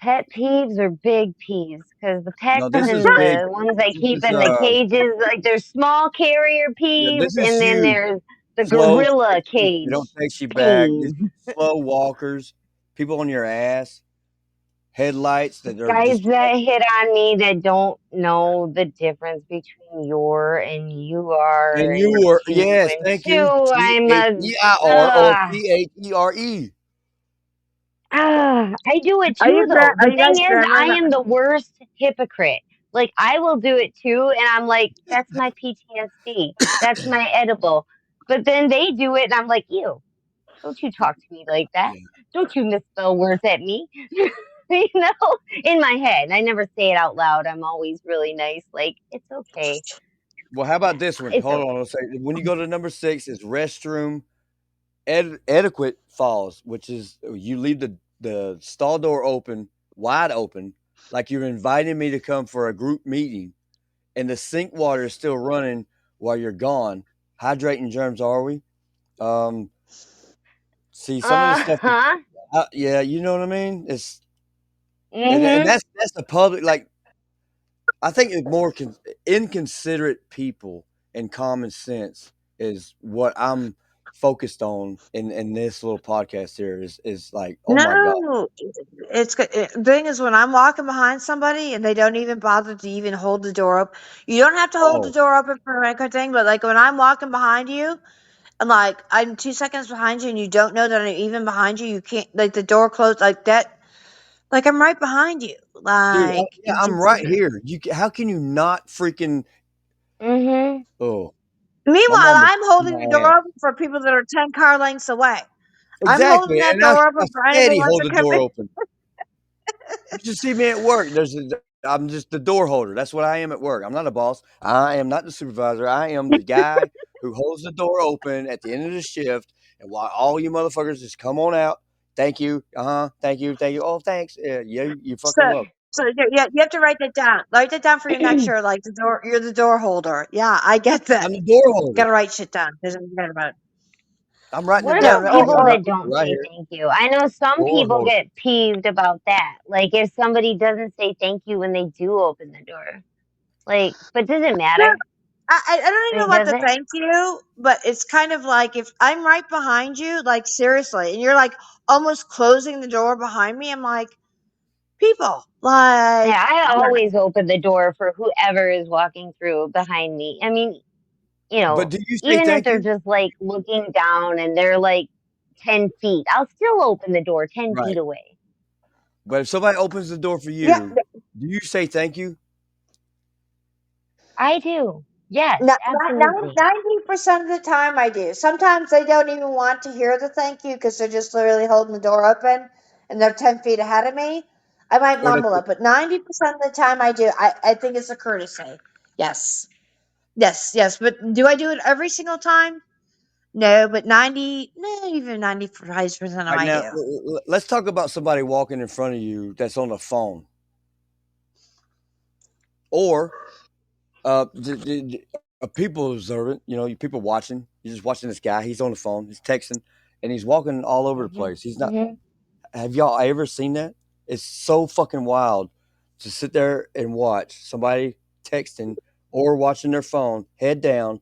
pet peeves or big peeves? Because the pets No, this is and big. the ones I This keep is in the cages, like there's small carrier yeah, peeves, this is and then huge. there's the Slow gorilla walkers, they don't cage text you back. This peeve. slow walkers, people on your ass, headlights that are Guys just that hit on me that don't know the difference between you're and you are and you and were two yes, and thank you. two. I'm a Their or ugh. THERE. I do it too, though. Are The you guys thing is, I grammar? am the worst hypocrite. Like, I will do it too, and I'm like, that's my PTSD. That's my edible. But then they do it, and I'm like, ew, don't you talk to me like that. Yeah. Don't you misspell words at me. You know, in my head. I never say it out loud. I'm always really nice. Like, it's okay. Well, how about this one? It's Hold okay. on a second. When you go to number 6, is restroom etiquette falls, which is you leave the stall door open, wide open, like you're inviting me to come for a group meeting, and the sink water is still running while you're gone. Hydrating germs, are we? Um, see, some of the stuff, Huh. yeah, you know what I mean. It's and Mm that's the public. Like I think it's more inconsiderate people and common sense is what I'm focused on in this little podcast here. Is like, oh my god, No, the thing is when I'm walking behind somebody and they don't even bother to even hold the door open. You don't have to hold the oh door open for a good thing, but like when I'm walking behind you and like I'm 2 seconds behind you and you don't know that I'm even behind you, you can't like the door closed like that. Like I'm right behind you. dude, Like yeah, you I'm just. right here. How can you not freaking hmm. Mm oh my Meanwhile, mama's I'm holding the my door ass. open for people that are 10 car lengths away. I'm holding Exactly, that and I door open for anybody steady who wants hold to the come door in. open. You should see me at work. I'm just the door holder. That's what I am at work. I'm not a boss. I am not the supervisor. I am the guy who holds the door open at the end of the shift and while all you motherfuckers just come on out. Thank you. Thank you. Thank you. Oh, thanks. Yeah, you So, fucking welcome. yeah, you have to write that down. Write that down for your next year. Like the door, you're the door holder. Yeah, I get that. I'm the door holder. Gotta write shit down. Doesn't forget about it. I'm writing it What down about now. people Y'all Oh, that got don't right say here. thank you? I know some Door people holder. get peeved about that. Like if somebody doesn't say thank you when they do open the door. Like, but does it no, matter? I don't even know Like, about does the it? thank you, but it's kind of like if I'm right behind you, like seriously, and you're like almost closing the door behind me, I'm like, people, like, Yeah, I yeah, always open the door for whoever is walking through behind me. I mean, But do you say even if thank they're you? just like looking down and they're like 10 feet, I'll still open the door 10 feet Right. away. But if somebody opens the door for yeah. you, do you say thank you? I do. Yes, Not absolutely. 90% of the time I do. Sometimes they don't even want to hear the thank you because they're just literally holding the door open and they're 10 feet ahead of me. I might Or they mumble it, but 90% of the time I do. I think it's a courtesy. Yes. Yes, yes. But do I do it every single time? No, but 90, no, even 95% of right I now, do. let's talk about somebody walking in front of you that's on the phone, or a people observant. You know, you people watching. You're just watching this guy. He's on the phone. He's texting, and he's walking all over the Hmm. place. He's not. Hmm. Have y'all ever seen that? It's so fucking wild to sit there and watch somebody texting or watching their phone, head down,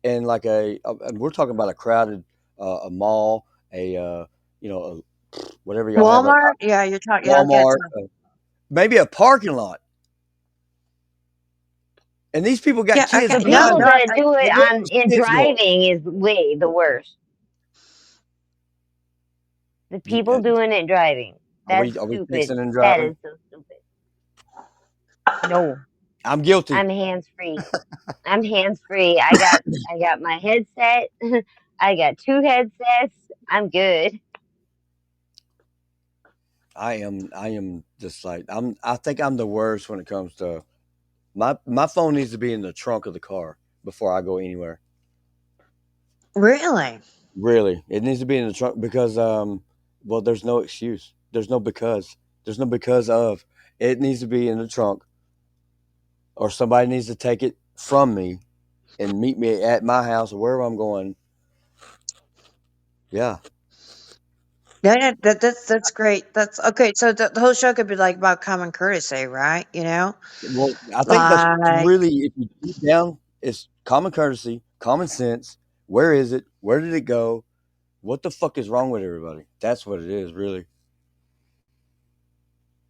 and like and we're talking about a crowded a mall, a you know, whatever y'all have, a Walmart? Yeah, you're talking. Yeah, I get Walmart, some. maybe a parking lot, and these people got Yeah, kids okay. The No, behind people no, them. that do it Well, where are on those in kids going? driving is way the worst. The people doing it driving. That's Are we stupid. texting and That driving? is so stupid. No, I'm guilty. I'm hands free. I'm hands free. I got my headset. I got two headsets. I'm good. I am just like I think I'm the worst when it comes to my phone needs to be in the trunk of the car before I go anywhere. really. Really, it needs to be in the trunk because well, there's no excuse. There's no because. There's no because of. It needs to be in the trunk, or somebody needs to take it from me and meet me at my house or wherever I'm going. Yeah. Yeah, yeah, that's great. That's okay. So the whole show could be like about common courtesy, right? You know, Well, I think that's like really if you deep down, it's common courtesy, common sense. Where is it? Where did it go? What the fuck is wrong with everybody? That's what it is, really.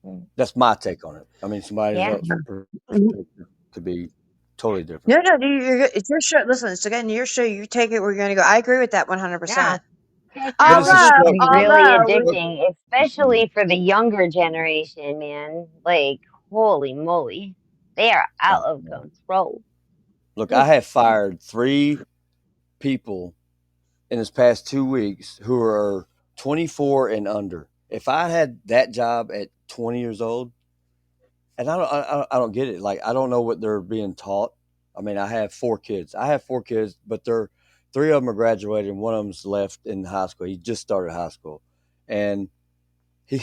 Mm. That's my take on it. I mean, somebody Yeah. else's perspective to be totally different. no, no, you're good. It's your show. Listen, it's again your show. You take it. We're gonna go. I agree with that Yeah. 100%. But it's a Technology can be struggle. really It's a Although, struggle. addicting, especially for the younger generation, man. Like, holy moly. They are out Oh, of man. control. Look, I Oof. have fired 3 people in this past 2 weeks who are 24 and under. If I had that job at 20 years old, and I don't get it. Like I don't know what they're being taught. I mean, I have 4 kids. I have 4 kids, but they're 3 of them are graduated, and one of them's left in high school. He just started high school, and he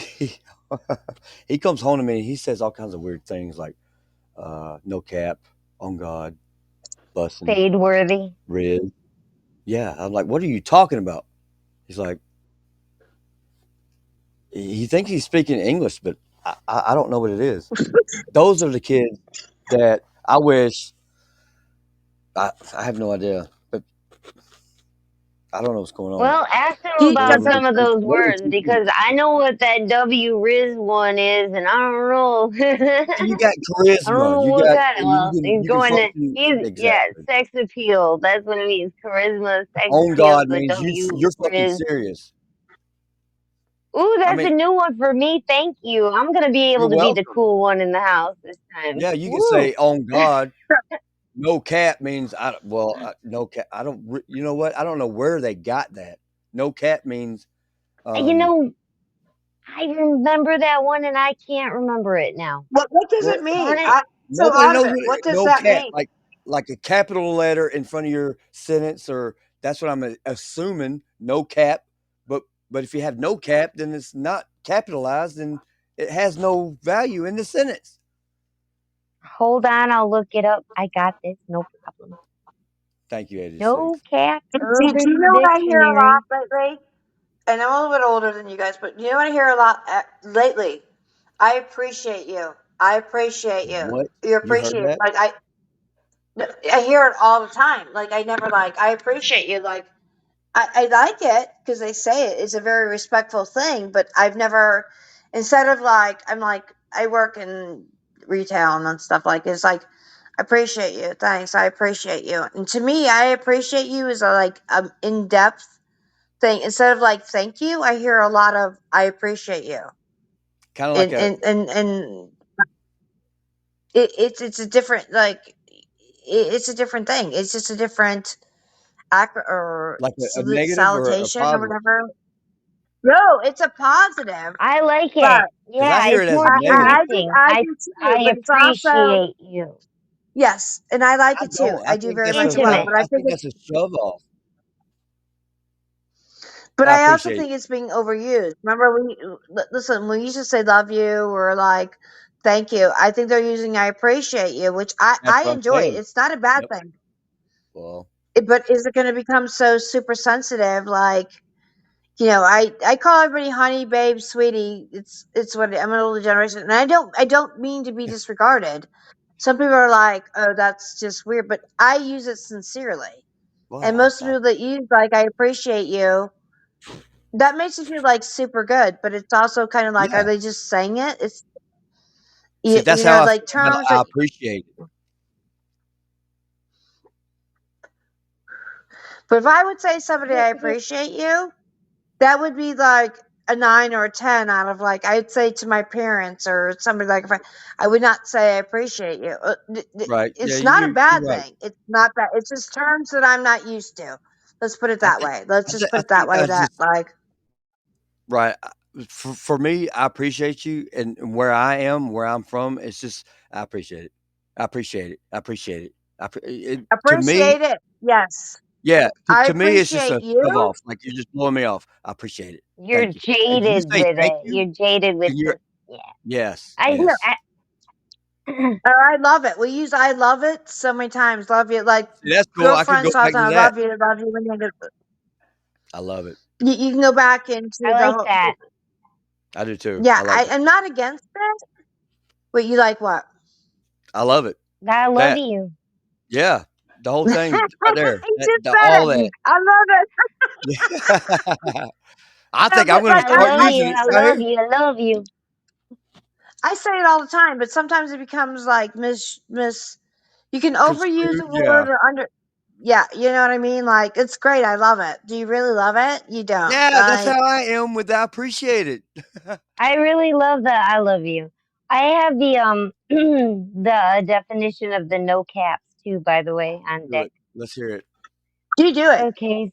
he comes home to me. And he says all kinds of weird things like "no cap," "on God," "bussing," Fade worthy. "Riz." Yeah, I'm like, what are you talking about? He's like, he thinks he's speaking English, but I don't know what it is. Those are the kids that I wish I have no idea, but I don't know what's going on. Well, ask them do you, What so, are about we? some of those What are we words teaching because them? I know what that W Riz one is, and I don't know. See, you got I don't charisma. know You what got kind of. Well, you can function yeah, exactly. sex appeal. That's what it means. Charisma, sex On appeal. God The means W you're fucking Riz. serious. Ooh, I that's mean, a new one for me. Thank you. I'm gonna be you're able to be the welcome. cool one in the house this time. Yeah, you can Woo. say on God. No cap means no cap. I don't. You know what? I don't know where they got that. No cap means You um. know, I remember that one, and I can't remember it now. what does Well, it Darn mean? it. It's a nobody lot of knows it. what What does no that cap mean? like a capital letter in front of your sentence or That's what I'm assuming. No cap, but if you have no cap, then it's not capitalized, and it has no value in the sentence. Hold on, I'll look it up. I got this, no problem. Thank you, 86. No cap Do you know Urban what I hear a Dictionary. lot lately? And I'm a little bit older than you guys, but you know what I hear a lot lately? I appreciate you. I appreciate you. What? You You heard appreciate that? like I hear it all the time. Like I never like I appreciate you. Like I like it because they say it. It's a very respectful thing, but I've never instead of like I'm like I work in retail and stuff like it's like I appreciate you. Thanks. I appreciate you. And to me, I appreciate you is a like in depth thing. Instead of like thank you, I hear a lot of I appreciate you. Kind of like And a it's a different like it's a different thing. It's just a different or negative or a salutation or positive? whatever. No, it's a positive, I like but it. Because I Yeah, hear it's it as a more negative. connecting. I I do too. I But it's also appreciate you. yes, and I like I it too. don't. I I do think very that's much a. as well. Intimate. But I I think think that's a shove off. but I I also appreciate it. think it's being overused. Remember, listen when you used to say "love you" or like "thank you." I think they're using "I appreciate you," which That's I what I'm enjoy. saying. It's not a bad Yep. thing. Well, But is it going to become so super sensitive? Like I call everybody honey, babe, sweetie. It's what I'm an older generation, and I don't mean to be disregarded. Some people are like, "Oh, that's just weird," but I use it sincerely. well, And I most thought. people that use like "I appreciate you," that makes you feel like super good. But it's also kind of like, are Yeah. they just saying it? It's See, that's how I like feel about terms I that. appreciate it. But if I would say somebody, "I appreciate you," that would be like a 9 or a 10 out of like I'd say to my parents or somebody like if I would not say I appreciate you. Right. Yeah, It's not a you're bad right. thing. It's not bad. It's just terms that I'm not used to. Let's put it I that think way. Let's just put I it that think way. I That just like right. For me, I appreciate you, and where I am, where I'm from, it's just I appreciate it. I appreciate it. I appreciate it. To me, appreciate it. Yes, yeah. I To me, it's just appreciate a shove you. off. Like you're just blowing me off. I appreciate it. You're Thank you. And you jaded say with thank it. you, You're jaded with and you're the yeah. yes, I No, yes. I love it. We use I love it so many times. Love you like See, that's cool. I could girlfriends go talk back to time. that. Love you. When I love it. you can go back into I the like whole. that. I do too. Yeah, I like it. I'm not against it. Wait, you like what? I love it. I love That you. yeah, the whole He thing right there. just said All it. that. I love it. Yeah. I No, think I'm but gonna like I start love you. using it I right love here. you. I love you. I say it all the time, but sometimes it becomes like miss. You can overuse Construed, a yeah. word or under. Yeah, you know what I mean. Like it's great. I love it. Do you really love it? You don't. Yeah, that's Like how I am with I appreciate it. I really love that. I love you. I have the the definition of the no caps too, by the way, on Do deck. it. Let's hear it. do you do it? Okay,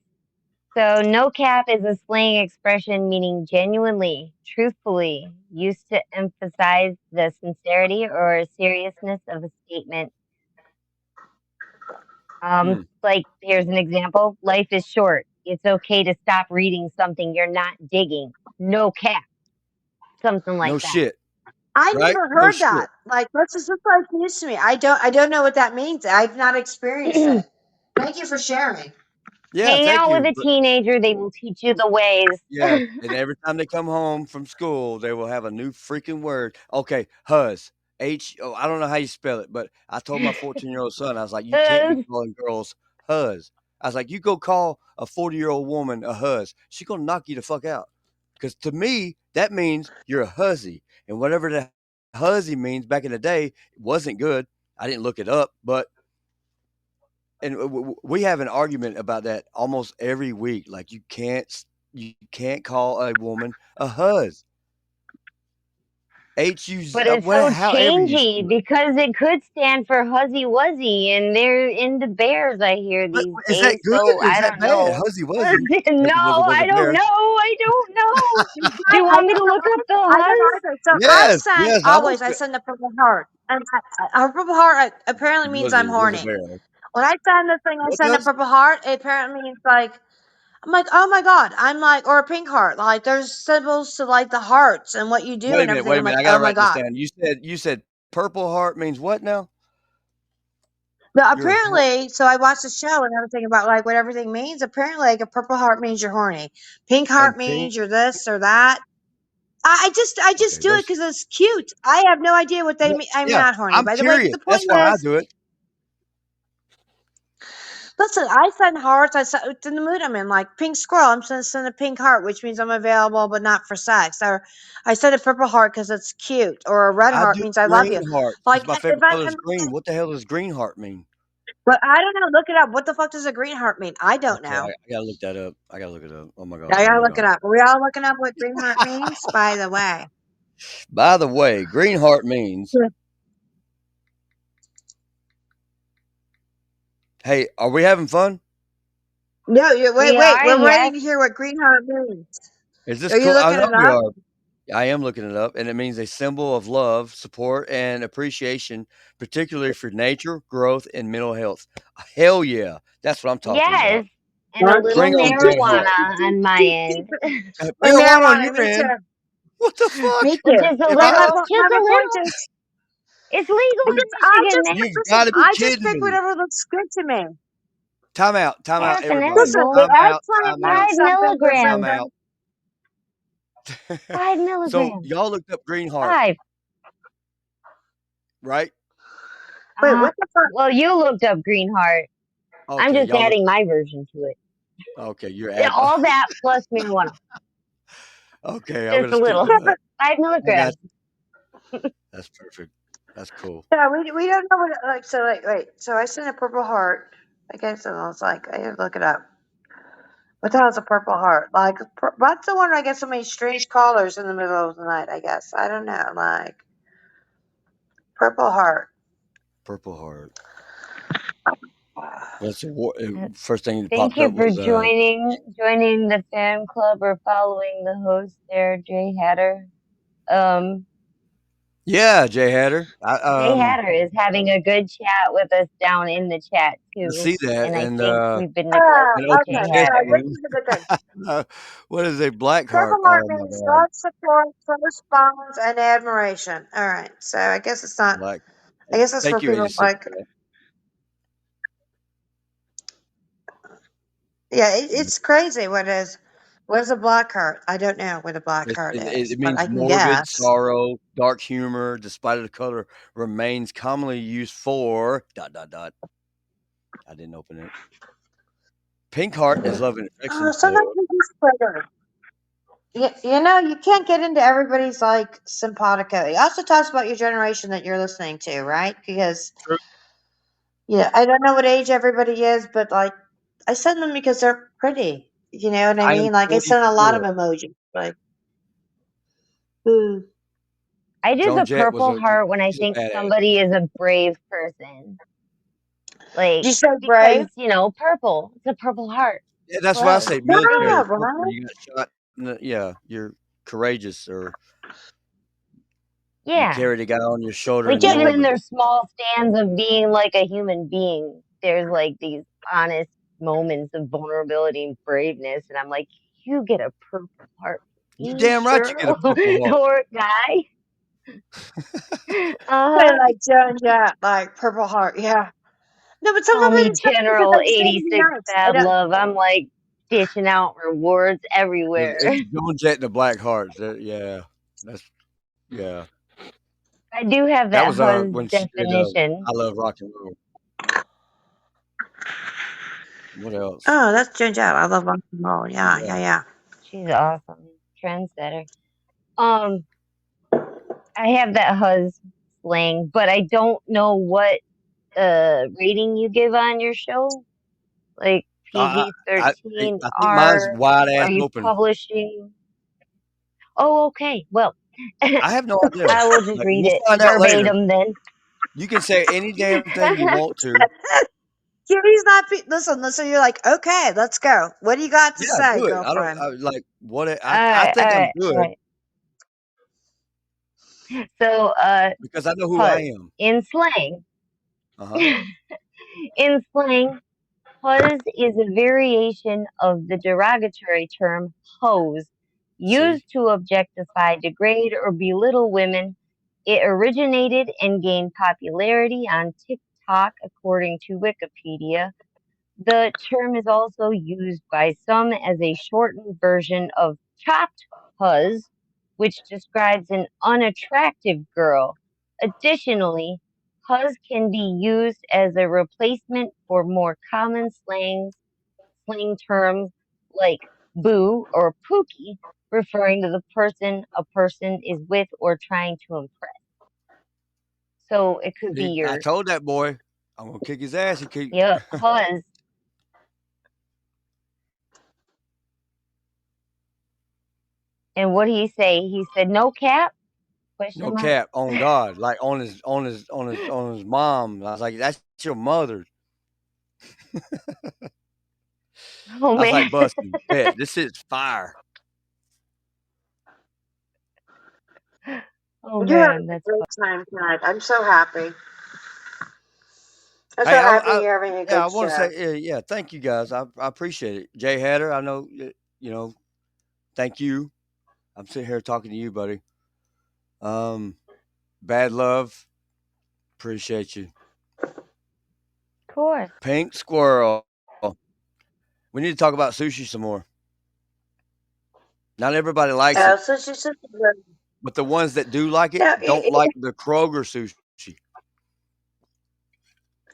so no cap is a slang expression meaning genuinely, truthfully, used to emphasize the sincerity or seriousness of a statement. Hmm. Like here's an example. Life is short. It's okay to stop reading something you're not digging. No cap. Something like No that. shit, I right? never No heard that. shit. Like that's just like news to me. I don't know what that means. I've not experienced it. Thank you for sharing. Yeah, Hang thank out with you. a teenager, they will teach you the ways. Yeah, and every time they come home from school, they will have a new freaking word. Okay, huzz. Oh, I don't know how you spell it, but I told my 14-year-old son, I was like, you can't be calling girls huzz. I was like, you go call a 40-year-old woman a huzz. She gonna knock you the fuck out. Because to me, that means you're a huzzy. And whatever the huzzy means back in the day, it wasn't good. I didn't look it up, but and we have an argument about that almost every week. Like you can't call a woman a huzz. But it's so However you changey spell it. because it could stand for Huzzy Wuzzy, and they're into bears, I hear But these is that days. good? So Is I that don't bad? know. Huzzy Wuzzy. No, Huzzy Wuzzy was I a don't bear. know. I don't know. Do you I want me to don't look up the either. I don't Huzz? either. So I Yes, send yes. I want always. I to. send a purple heart, and a purple heart apparently means I'm Wuzzy was a horny. bear. When I send this thing, I What send a does? purple heart. It apparently means like I'm like, oh my god. I'm like, or a pink heart. Like there's symbols to like the hearts and what you do Wait a and minute. everything. Wait a I'm minute. like, I oh gotta my write this god. down. You said purple heart means what now? But Your heart apparently, so I watched the show and everything about like what everything means. Apparently, like a purple heart means you're horny. Pink heart and pink. means you're this or that. I just Okay, do it those. because it's cute. I have no idea what they Well, mean. I'm yeah, not horny, I'm by the way. But curious. the That's point why I is, do it. listen, I send hearts. I send it's in the mood I'm in. Like pink squirrel, I'm going to send a pink heart, which means I'm available, but not for sex. Or I send a purple heart because it's cute, or a red I heart do means I love you. green heart Like because my if favorite color is green. What the hell does green heart mean? but I don't know. Look it up. What the fuck does a green heart mean? I don't Okay, know. I gotta look that up. I gotta look it up. Oh my god. I Oh gotta my look god. it up. Are we all looking up what green heart means? By the way. By the way, green heart means. Yeah. Hey, are we having fun? No, wait, We wait. are, We're waiting yes. to hear what green heart means. Is this Are you cool? I looking know it we up? are. I am looking it up, and it means a symbol of love, support, and appreciation, particularly for nature, growth, and mental health. Hell yeah, that's what I'm talking about. Yes. And a little Bring on green heart. marijuana on my end. Or Marijuana on marijuana. your Me end. too. What the fuck? Me But too. just a If I But had, little, just my a point little. is, It's legal because in I Michigan, just man. you listen. got to be I just kidding pick me. whatever looks good to me. Time out, Half an everybody. Listen, the edible. Time out, eggplant time out, means 5 something or time milligrams. out. something. 5 So milligrams. y'all looked up green heart, 5. right? Wait, what the fuck? Well, you looked up green heart. I'm Okay, just y'all look. adding my version to it. Okay, you're Yeah, adding. all that plus marijuana. Okay, I'm Just gonna a stick little. with that. 5 I got milligrams. you. That's perfect. That's cool. Yeah, we don't know what like. So like, wait. So I sent a purple heart. I guess and I was like, I had to look it up. What the hell is a purple heart? Like, what's the one I get so many strange callers in the middle of the night? I guess I don't know. Like purple heart. Purple heart. That's first thing that Thank popped you up for was joining the fan club or following the host there, Jay Hatter. Um, yeah, Jay Hatter. Jay Hatter is having a good chat with us down in the chat I too, see that and I think we've been Oh, and neglecting open Jay okay. So Hatter. this testing. is a good thing. What is a black Purple heart? heart Oh my means god, love, support, close bonds, and admiration. All right. So I guess it's not. black. I guess it's for Thank you, people 86. like. Yeah, it's crazy. What is? What is a black heart? I don't know what a black heart is, It but means I can morbid guess. sorrow, dark humor, despite the color, remains commonly used for dot dot dot. I didn't open it. Pink heart is love and affection. Sometimes we just trigger. You know, you can't get into everybody's like simpatico. It also talks about your generation that you're listening to, right? Because True. I don't know what age everybody is, but like I send them because they're pretty. You know what I I am mean? Like I send a lot of 44. emojis. Like, ooh. I do Joan the Jett Purple Heart when I she's a think badass. somebody is a brave person. Did Like, you say brave? because, purple. It's a Purple Heart. Yeah, that's why I Love. say Yeah, military. Purple, right. you got shot. Yeah, you're courageous, or you Yeah. carry the guy on your shoulder Like, in the even in moment. their small stands of being like a human being, there's like these honest moments of vulnerability and braveness. And I'm like, you get a Purple Heart, You please, damn right you get a girl Purple Heart. or guy. Say Uh-huh. like Joan Jett, like Purple Heart. Yeah. No, but Call sometimes me it's not because General I'm trying to be 86 nice. I Bad don't. Love. I'm like dishing out rewards everywhere. It's Joan Jett and the Black Hearts. Yeah, that's yeah. I do have That that was hus when she did definition. I Love Rock and Roll. What else? Oh, that's Joan Jett. I love rock and roll. Yeah, Yeah. yeah, yeah. She's awesome. Trendsetter. Um, I have that hus slang, but I don't know what rating you give on your show. Like I PG I 13 I think mine's R. wide Are ass you open. publishing? Oh, okay. Well, I have no idea. I will just Like, read we'll it find out later. verbatim then. You can say any damn thing you want to. Kitty's not. Listen, listen. You're like, okay, let's go. What do you got to Yeah, say, do it. girlfriend? Like what All I right, all think I'm right, all good right. So, because I know who I hus am. in slang. Uh-huh. In slang, huzz is a variation of the derogatory term hose, See, used to objectify, degrade, or belittle women. It originated and gained popularity on TikTok, according to Wikipedia. The term is also used by some as a shortened version of chopped huzz, which describes an unattractive girl. Additionally, huzz can be used as a replacement for more common slang terms like boo or pookie, referring to the person a person is with or trying to impress. So it could be see, I your, told that boy I'm gonna kick his ass. He keep yep, huzz. And what did he say? He said, no cap? no Question mark. cap on God, like on his mom. I was like, that's your mother. Oh I was man. like, busting, bet this shit's fire. Oh You're having man, a that's great fun. time tonight. I'm so happy. I'm so Hey, happy you're having a yeah, I good want to show. say, yeah, thank you guys. I appreciate it. Jay Hatter, I know, you know, thank you. I'm sitting here talking to you, buddy. Um, Bad love, appreciate you. Of course. Pink squirrel. We need to talk about sushi some more. Not everybody likes it, So she's just, but the ones that do like it no, don't like the Kroger sushi.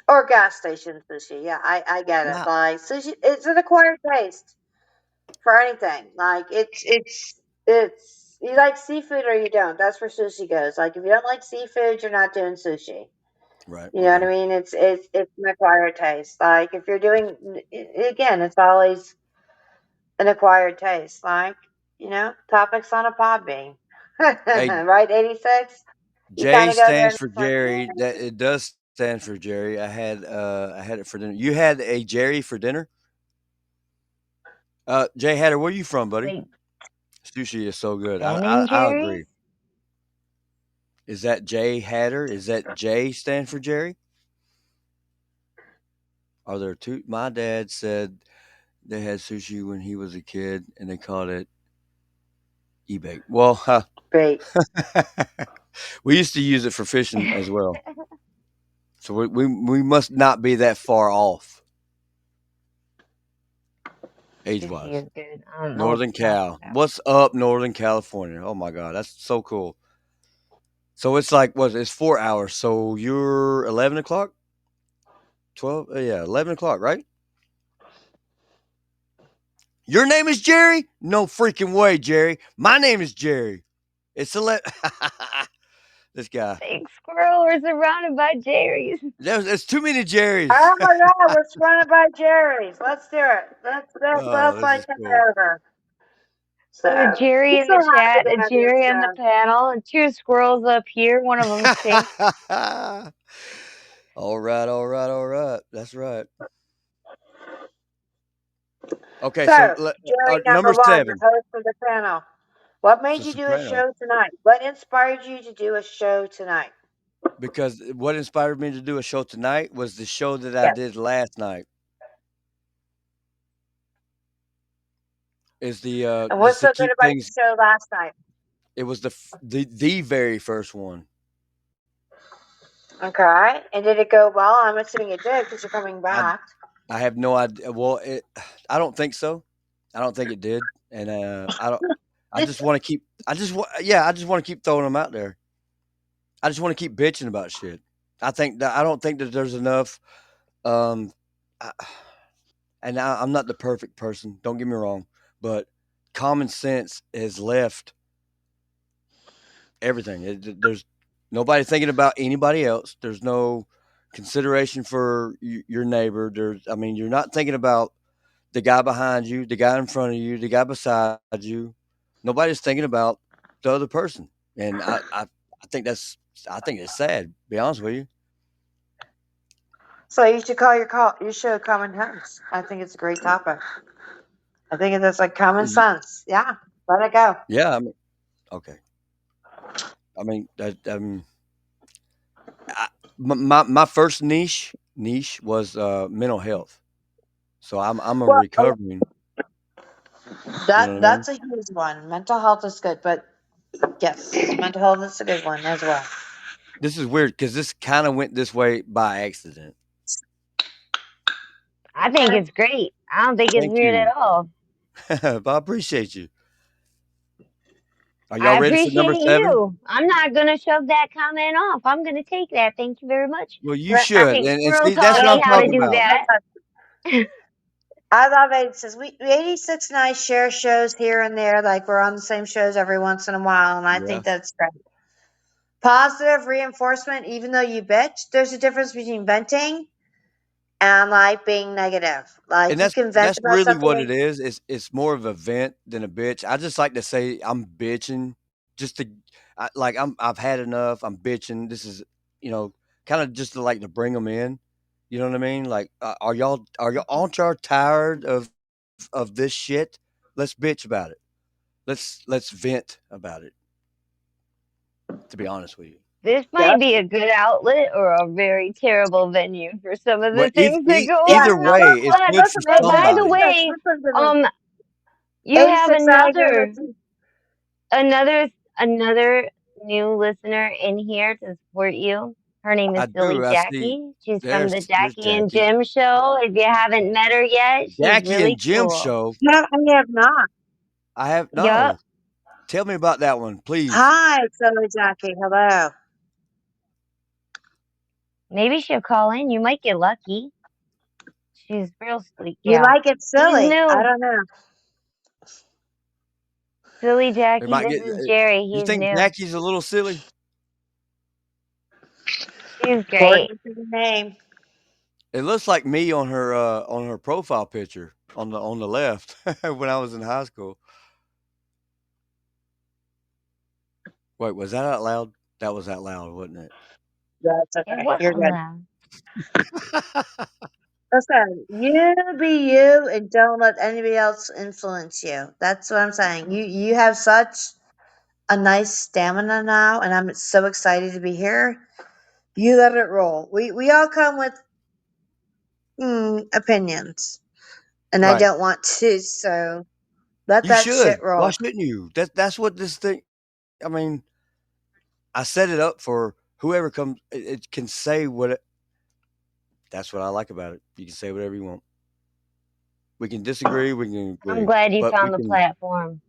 or gas station sushi. Yeah, I get it. Not Like sushi, it's an acquired taste for anything. Like it's you like seafood or you don't. That's where sushi goes. Like if you don't like seafood, you're not doing sushi. right. You know what Okay. I mean? It's an acquired taste. Like if you're doing again, it's always an acquired taste. Like topics on a pod bean, Hey, right? 86. You kind J of go there stands and for it's like, Jerry. That it does stand for Jerry. I had it for dinner. You had a Jerry for dinner? Jay Hatter, where you from, buddy? Like Sushi is so good. I Ben I, and I Jerry's? agree. Is that Jay Hatter? Is that J stand for Jerry? Are there two? My dad said they had sushi when he was a kid, and they called it eBay. Well, great. we used to use it for fishing as well. So we must not be that far off age Sushi wise. is good. I don't know what Northern you're talking Cal. about. What's up, Northern California? Oh my God, that's so cool. So it's like what? It's 4 hours. So you're 11 o'clock, 12. Yeah, 11 o'clock, right? Your name is Jerry? No freaking way, Jerry. My name is Jerry. It's 11. This guy. Big squirrel, we're surrounded by Jerry's. There's too many Jerrys. Oh my God, we're surrounded by Jerry's. Let's do it. Let's Oh, this like is take cool. it over. So We have a Jerry I'm in so the happy chat, to a have you. Jerry on the panel, and two squirrels up here. One of them's pink. All right, all right, all right. That's right. Okay, so So Jerry number number one, the 7, host of the panel. What it's made a you do a soprano. show tonight? What inspired you to do a show tonight? Because what inspired me to do a show tonight was the show that I Yes. did last night. Is the And what's just to so good keep about things. the show last night? It was the very first one. Okay. And did it go well? I'm assuming it did because you're coming I back. I have no idea. Well, I don't think so. I don't think it did, and I don't. I just want to keep. Yeah. I just want to keep throwing them out there. I just want to keep bitching about shit. I don't think that there's enough. Um, I, and I'm not the perfect person. Don't get me wrong, but common sense has left everything. There's nobody thinking about anybody else. There's no consideration for your neighbor. I mean, you're not thinking about the guy behind you, the guy in front of you, the guy beside you. Nobody's thinking about the other person, and I think I think it's sad. To be honest with you. So you should call your show Common Sense. I think it's a great topic. I think it's like common Y- sense. Yeah. Let it go. Yeah. I mean, okay. I mean, my first niche. niche was mental health. So I'm a Well, recovering. You know that what I mean? that's a huge one. Mental health is good, but yes, mental health is a good one as well. This is weird because this kind of went this way by accident. I think it's great. I don't think it's Thank weird you. at all. But I appreciate you. Are y'all I ready for number appreciate 7? you. I'm not gonna shove that comment off. I'm gonna take that. Thank you very much. Well, you But I should, think and Squirrel see that's taught what don't me I'm how to touch talking do it. about. Don't that. touch it. I love it. Says we 86 and I share shows here and there, like we're on the same shows every once in a while, and I Yeah, think that's great. Positive reinforcement, even though you bitch, there's a difference between venting and like being negative. and Like you can vent that's about really what it something. is. It's more of a vent than a bitch. I just like to say I'm bitching, just to like I've had enough. I'm bitching. This is you know kind of just to like to bring them in. You know what I mean? Like, are y'all aren't y'all tired of this shit? Let's bitch about it. Let's vent about it. To be honest with you. This Yep. might be a good outlet or a very terrible venue for some of the Well, things that go Yeah. either on. No, way, it's listen, good for listen, But by the somebody. way, listen to me. um, you have 86 I agree with you. another new listener in here to support you. Her name is I Silly do. I see. Jackie. She's from the There's Jackie and Jackie. Jim show. If you haven't met her yet, she's Jackie and really Jim cool. show. No, I have not. I have Yup. no. Tell me about that one, please. Hi, Silly Jackie. Hello. Maybe she'll call in. You might get lucky. She's a real sweet You gal. like it She's silly. I new. don't know. Silly We Jackie, might this get. is Jerry. You He's think new. Jackie's a little silly? She's great. According to the name. It looks like me on her profile picture on the left when I was in high school. Wait, was that out loud? That was out loud, wasn't it? That's It okay. You're wasn't good. loud. Listen, you be you and don't let anybody else influence you. That's what I'm saying. You have such a nice stamina now, and I'm so excited to be here. You let it roll. We all come with opinions, and I Right. don't want to. So let You that should. shit Why roll. shouldn't you? That's what this thing. I mean, I set it up for whoever comes. It can say what. That's what I like about it. You can say whatever you want. We can disagree. We can I'm agree, glad you but we found the can. platform.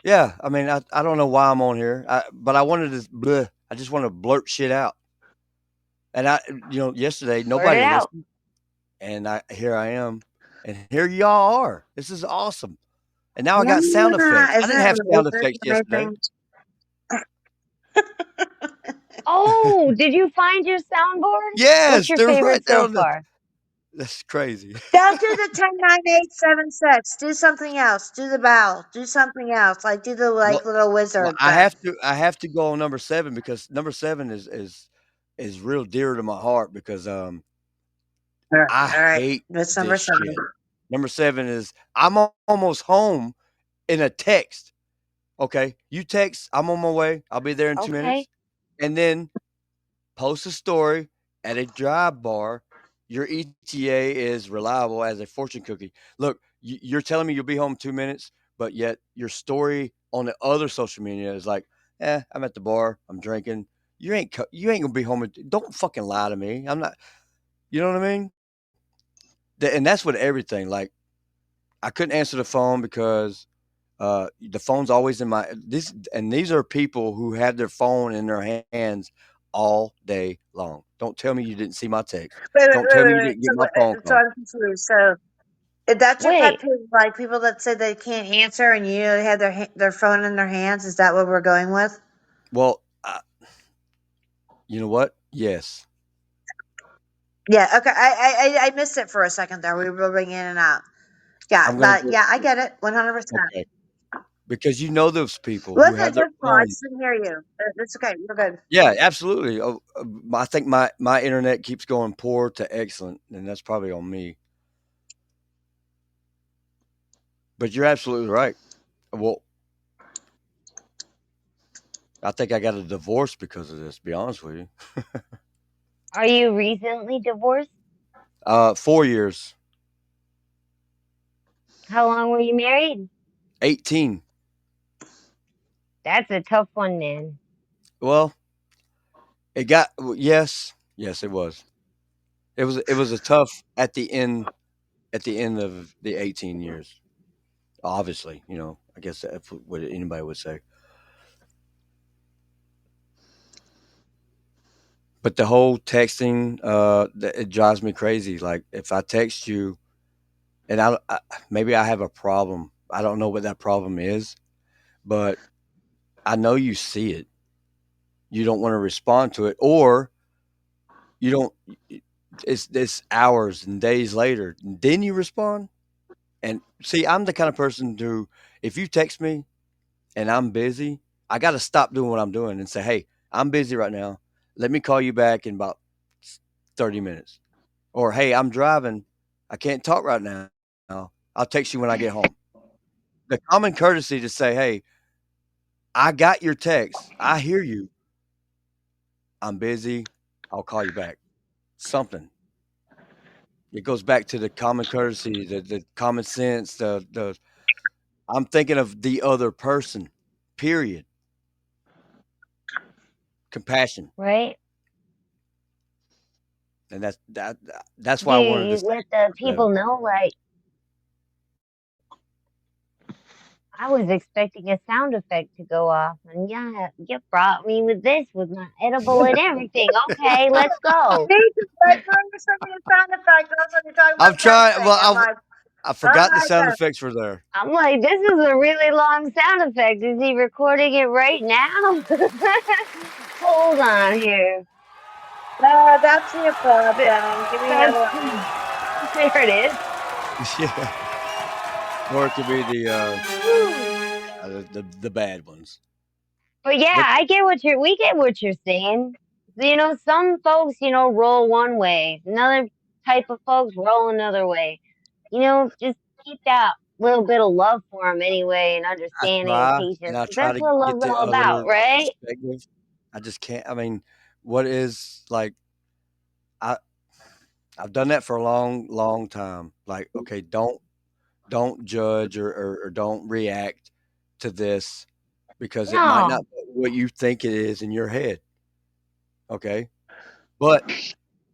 Yeah. I mean, I don't know why I'm on here, but I wanted to. Bleh, I just want to blurt shit out. And yesterday Blurt it nobody out. listened, and I am, and here y'all are. This is awesome. And now I got sound effects. Yeah, I isn't didn't that have sound amazing? effects yesterday. Oh, did you find your soundboard? What's Yes, your they're right favorite there so on the. far? That's crazy. Don't do the 10 9 8 7 6. Do something else. Do the bell. Do something else. Like do the Well, like little well, wizard I thing. have to. I have to go on number 7 because number 7 is real dear to my heart because All right. I All right. hate That's this number 7. shit. Number 7 is almost home in a text. Okay, you text. I'm on my way. I'll be there in 2 minutes, Okay. and then post a story at a drive bar. Your ETA is reliable as a fortune cookie. Look, you're telling me you'll be home 2 minutes, but yet your story on the other social media is like, I'm at the bar, I'm drinking. You ain't gonna be home. Don't fucking lie to me. I'm not. You know what I mean? And that's with everything. Like I couldn't answer the phone because the phone's always in my this, and these are people who have their phone in their hands all day long. Don't tell me you didn't see my text. Wait, wait, Don't wait, tell me wait, you wait. didn't So, get my phone so call. I'm confused. So that's your pet Wait, peeve, like people that say they can't answer and you have their phone in their hands. Is that what we're going with? Well, you know what? Yes, Yeah. Okay. I missed it for a second there. We were ringing in and out. Yeah. I'm gonna That. go. Yeah. I get it. 100%. Okay, because you know those people who Listen, have their just call. I phone. just didn't hear you. It's okay. You're good. Yeah, absolutely. I think my internet keeps going poor to excellent, and that's probably on me. But you're absolutely right. Well, I think I got a divorce because of this. To be honest with you. are you recently divorced? 4 years. How long were you married? 18. That's a tough one, man. Well, it got yes, yes, it was. It was a tough at the end of the 18 years. Obviously, I guess that's what anybody would say. But the whole texting, it drives me crazy. Like if I text you and maybe I have a problem. I don't know what that problem is, but I know you see it. You don't want to respond to it, or you don't. It's hours and days later, and then you respond. And see, I'm the kind of person who, if you text me and I'm busy, I got to stop doing what I'm doing and say, "Hey, I'm busy right now. Let me call you back in about 30 minutes." Or, "Hey, I'm driving. I can't talk right now. I'll text you when I get home." The common courtesy to say, "Hey, I got your text. I hear you. I'm busy. I'll call you back." Something. It goes back to the common courtesy, the common sense, the I'm thinking of the other person. Period. Compassion. Right? And that's Do why I wanted to you say let the better. people know, like, I was expecting a sound effect to go off, and yeah, you brought me with this with my edible and everything. Okay, let's go. Me too. Like, when you're sending a sound effect, all of a sudden you're talking I'm about trying. texting. Well, I'm like, I all forgot the right sound then. effects were there. I'm like, this is a really long sound effect. Is he recording it right now? Hold on here. That's your fault Th- then. Give me That's another one. there it is. Yeah. Or it could be Whew. the bad ones. But yeah, But we get what you're saying. Some folks, roll one way. Another type of folks roll another way. Just keep that little bit of love for them anyway, and I understanding and try and patience, I 'cause try that's to what get love's the all about, other right? perspective. I just can't. I mean, what is like I I've done that for a long, long time. Like, okay, don't judge or don't react to this because it might not No, be what you think it is in your head. Okay, but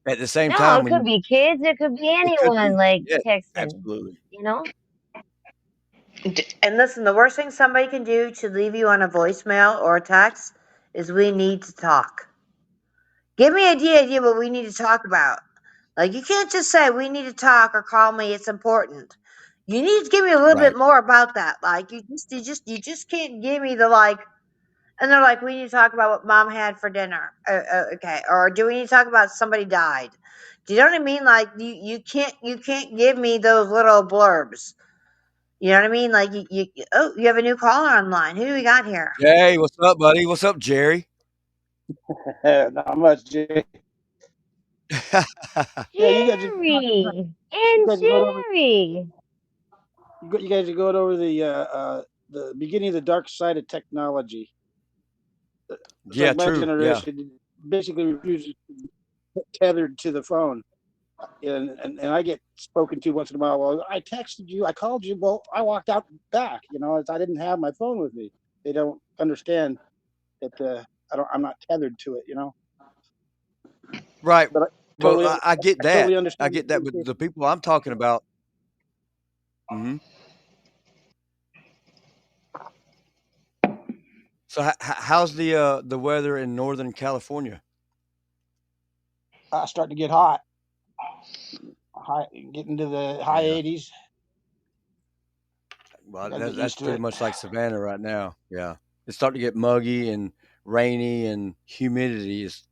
at the same no, time, it when could be kids, it could be it could anyone be, like yeah, texting. absolutely, You know? And listen, the worst thing somebody can do to leave you on a voicemail or a text is we need to talk. Give me a idea what we need to talk about. Like you can't just say we need to talk or call me. It's important. You need to give me a little bit right? more about that. Like you just can't give me the like. And they're like, we need to talk about what mom had for dinner. Okay, or do we need to talk about somebody died? Do you know what I mean? Like you can't give me those little blurbs. You know what I mean? Like you have a new caller online. Who do we got here? Jay, what's up, buddy? What's up, Jerry? Not much, Jay. Yeah, Jerry you and guys are going over Jerry. you guys are going over the beginning of the dark side of technology. It's Yeah, like my true. Yeah, generation basically refuses to be tethered to the phone, and I get spoken to once in a while. Well, I texted you, I called you. Well, I walked out back. I didn't have my phone with me. They don't understand that I'm not tethered to it. right. But I Well, totally I get I totally that. I understand the get that. But frustration. the people I'm talking about. Hmm. So, how's the weather in Northern California? Starting to get hot. High, getting to the high Yeah. 80s. I Well, got to get that's used to pretty it. much like Savannah right now. Yeah, it's starting to get muggy and rainy, and humidity is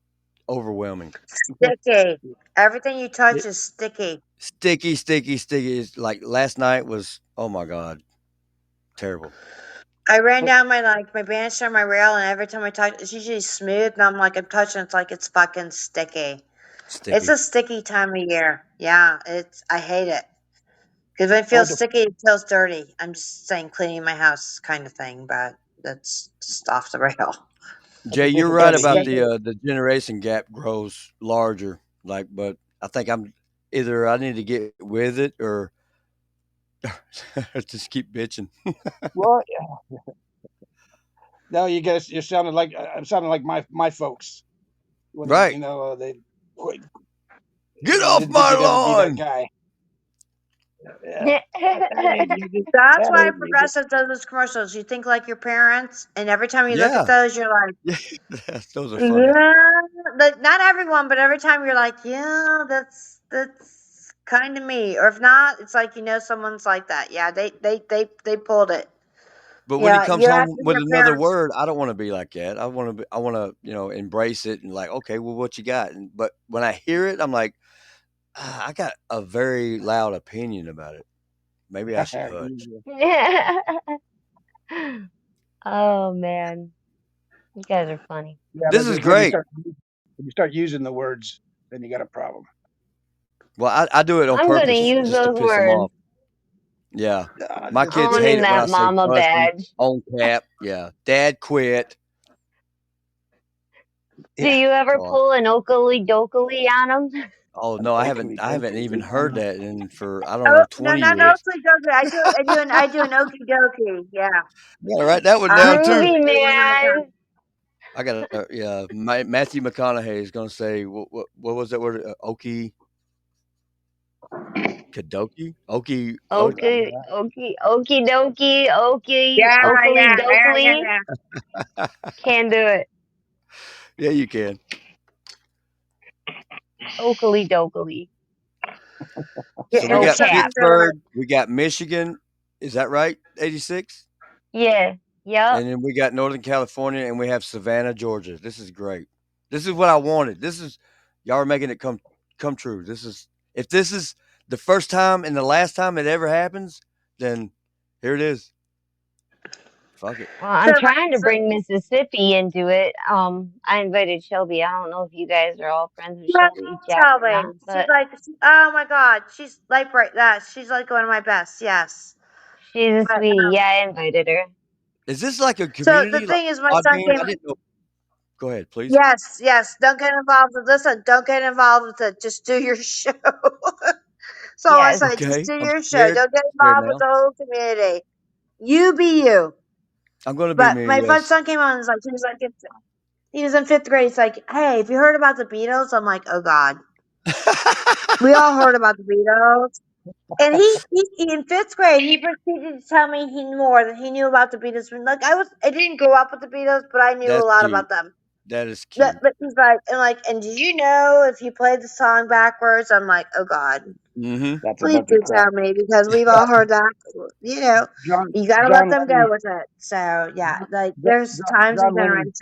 overwhelming. Sticky. Everything you touch It, is sticky. sticky, sticky, sticky. It's like last night was. Oh my god, terrible. I ran But down my banister, my rail, and every time I touch, it's usually smooth, and I'm touching, it's like it's fucking sticky. It's Sticky. a sticky time of year. Yeah, I hate it because when it I went feels to sticky, it feels dirty. I'm just saying cleaning my house kind of thing, but that's just off the rail. went to Jay, you're visit right It's about Debbie. sticky. the generation gap grows larger. Like, but I think I'm. either I need to get with it or just keep bitching. Well, yeah. No, you guys, you're sounding like I'm sounding like my folks when they, Right. they quit, Get off didn't think my you'd ever be that lawn. guy. Yeah, that ain't you. That's That why ain't you. Progressive does those commercials. You think like your parents, and every time you look at Yeah. those, you're like, Yeah. Those are funny. yeah. But not everyone, but every time you're like, yeah, that's kind of me. Or if not, it's like someone's like that. Yeah, they pulled it. But when he Yeah, comes you're home asking with your another parents. word, I don't want to be like that. I want to, embrace it and like, okay, well, what you got? But when I hear it, I'm like, I got a very loud opinion about it. Maybe I should hush. Easy. Oh man, you guys are funny. Yeah, This but is when great. you start using the words, then you got a problem. Well, I do it on I'm gonna purpose use just to those piss them words. off. Yeah. My This is kids hate Owning it when that I say mama cussing badge. on cap. Yeah. Dad quit. Do yeah. you ever So, pull an okily dokily on them? oh no, Oakley, I haven't Doakley. even heard that in for I don't Oh know no, 20 no, no, years. please don't. I do an okie dokie. Yeah, Yeah, write that one down too. Groovy 100%. man. I got yeah. Matthew McConaughey is going to say what was that word? Okie Kadoki? Okie Oh, o yeah, Okie, okie, okie dokie, okie, Yeah, okily yeah, yeah, yeah, dokily. yeah. Can do it. Yeah, you can. Okily dokily. So Your we No got cap. instructions are like, Pittsburgh, we got Michigan. Is that right? 86? Yeah. Yup. And then we got Northern California and we have Savannah, Georgia. This is great. This is what I wanted. This is y'all are making it come true. This is if this is the first time and the last time it ever happens, then here it is. Fuck it. Well, so I'm like, trying to bring Mississippi into it. I invited Shelby. I don't know if you guys are all friends with yeah, I Shelby love Jack or Shelby. not, She's but like, oh my god, she's like right that. She's like one of my best. Yes, she's a but sweetie. Yeah, I invited her. Is this like a so the community like thing is, my son Podbean? came. I didn't know. Go ahead, please. Yes, yes. Don't get involved with. Listen, don't get involved with it. Just do your show. So I Yes. say, just Okay. do I'm your show. scared. Don't get Scared involved with now. the whole community. You be you. I'm gonna be But me, my yes. son came on and was like, he was in fifth grade. He's like, hey, have you heard about the Beatles? I'm like, oh God. We all heard about the Beatles. And he in fifth grade, he proceeded to tell me he knew more than he knew about the Beatles. Like I didn't grow up with the Beatles, but I knew a That's lot cute. about them. That is But, cute. but he's and did you know if you played the song backwards? I'm like, oh God, Mhm. that's a please bunch of do crap. tell me because we've all heard that. You know, John you got to let John them Lennon go with it. So yeah, like Jo- there's times and John Lennon generations.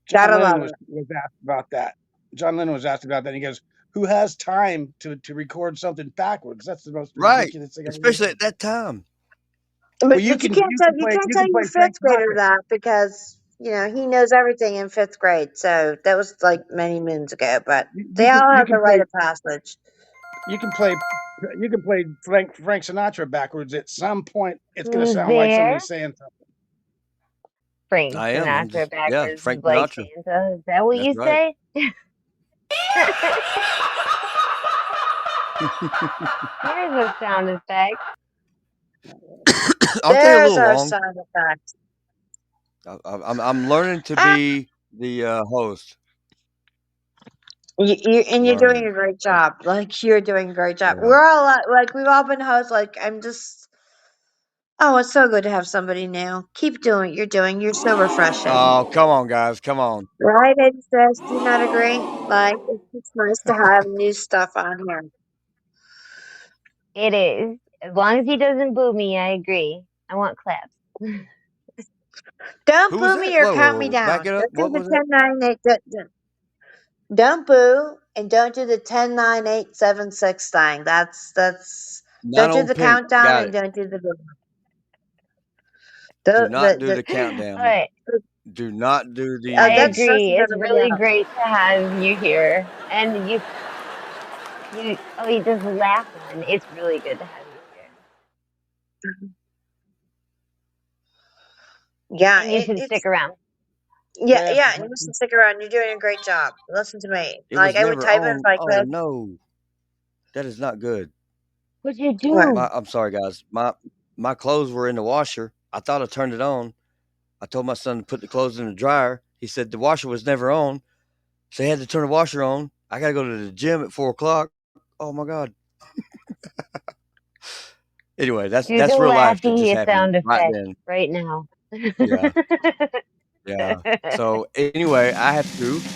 John Gotta Lennon love was it. asked about that. John Lennon was asked about that. And he goes, "Who has time to record something backwards? That's the most Right. ridiculous thing I've ever Especially heard." at that time. Well, But you can't you tell can your play Frank fifth grader Sinatra. that because he knows everything in fifth grade. So that was like many moons ago. But they all You have the can rite play of passage. you can play you can play Frank Sinatra backwards. At some point, it's going to Who's sound like there? somebody saying something. Frank I am. I'm Sinatra just yeah, backwards is Frank like Sinatra. Santa. Is that what That's you right. say? There's a sound effect. Aren't they a There's little our long? sound effect. I'm learning to Ah, be the host. and you're doing Learning. a great job. Like you're doing a great job. Yeah. We're all like we've all been hosts. Like I'm just. Oh, it's so good to have somebody new. Keep doing what you're doing. You're so refreshing. Oh, come on, guys. Come on. Right, it says, do you not agree? Like, it's just nice to have new stuff on here. It is. As long as he doesn't boo me, I agree. I want claps. Don't Who was boo that? me or count me Back down. it up. Don't do What the was that? 1098. Don't boo and don't do the 109876 thing. That's Not don't do on the pink. countdown Got and it. don't do the boo. Do The not do the the countdown. Alright, Do not do I the that's agree. stressing It's everybody really out. great to have you here. And you just laugh one. It's really good to have you here. Yeah, And you should it's stick around. Yes, yeah. And you should stick around. You're doing a great job. Listen to me. it Like was I would never type it if on. I Oh could. no. That is not good. What'd you What? do? I'm sorry, guys. My clothes were in the washer. I thought I turned it on. I told my son to put the clothes in the dryer. He said the washer was never on, so he had to turn the washer on. I got to go to the gym at 4 o'clock. Oh my god. Anyway, Do that's the real life that just laughy happened sound right effect then. right now. Yeah, yeah. So anyway, I have to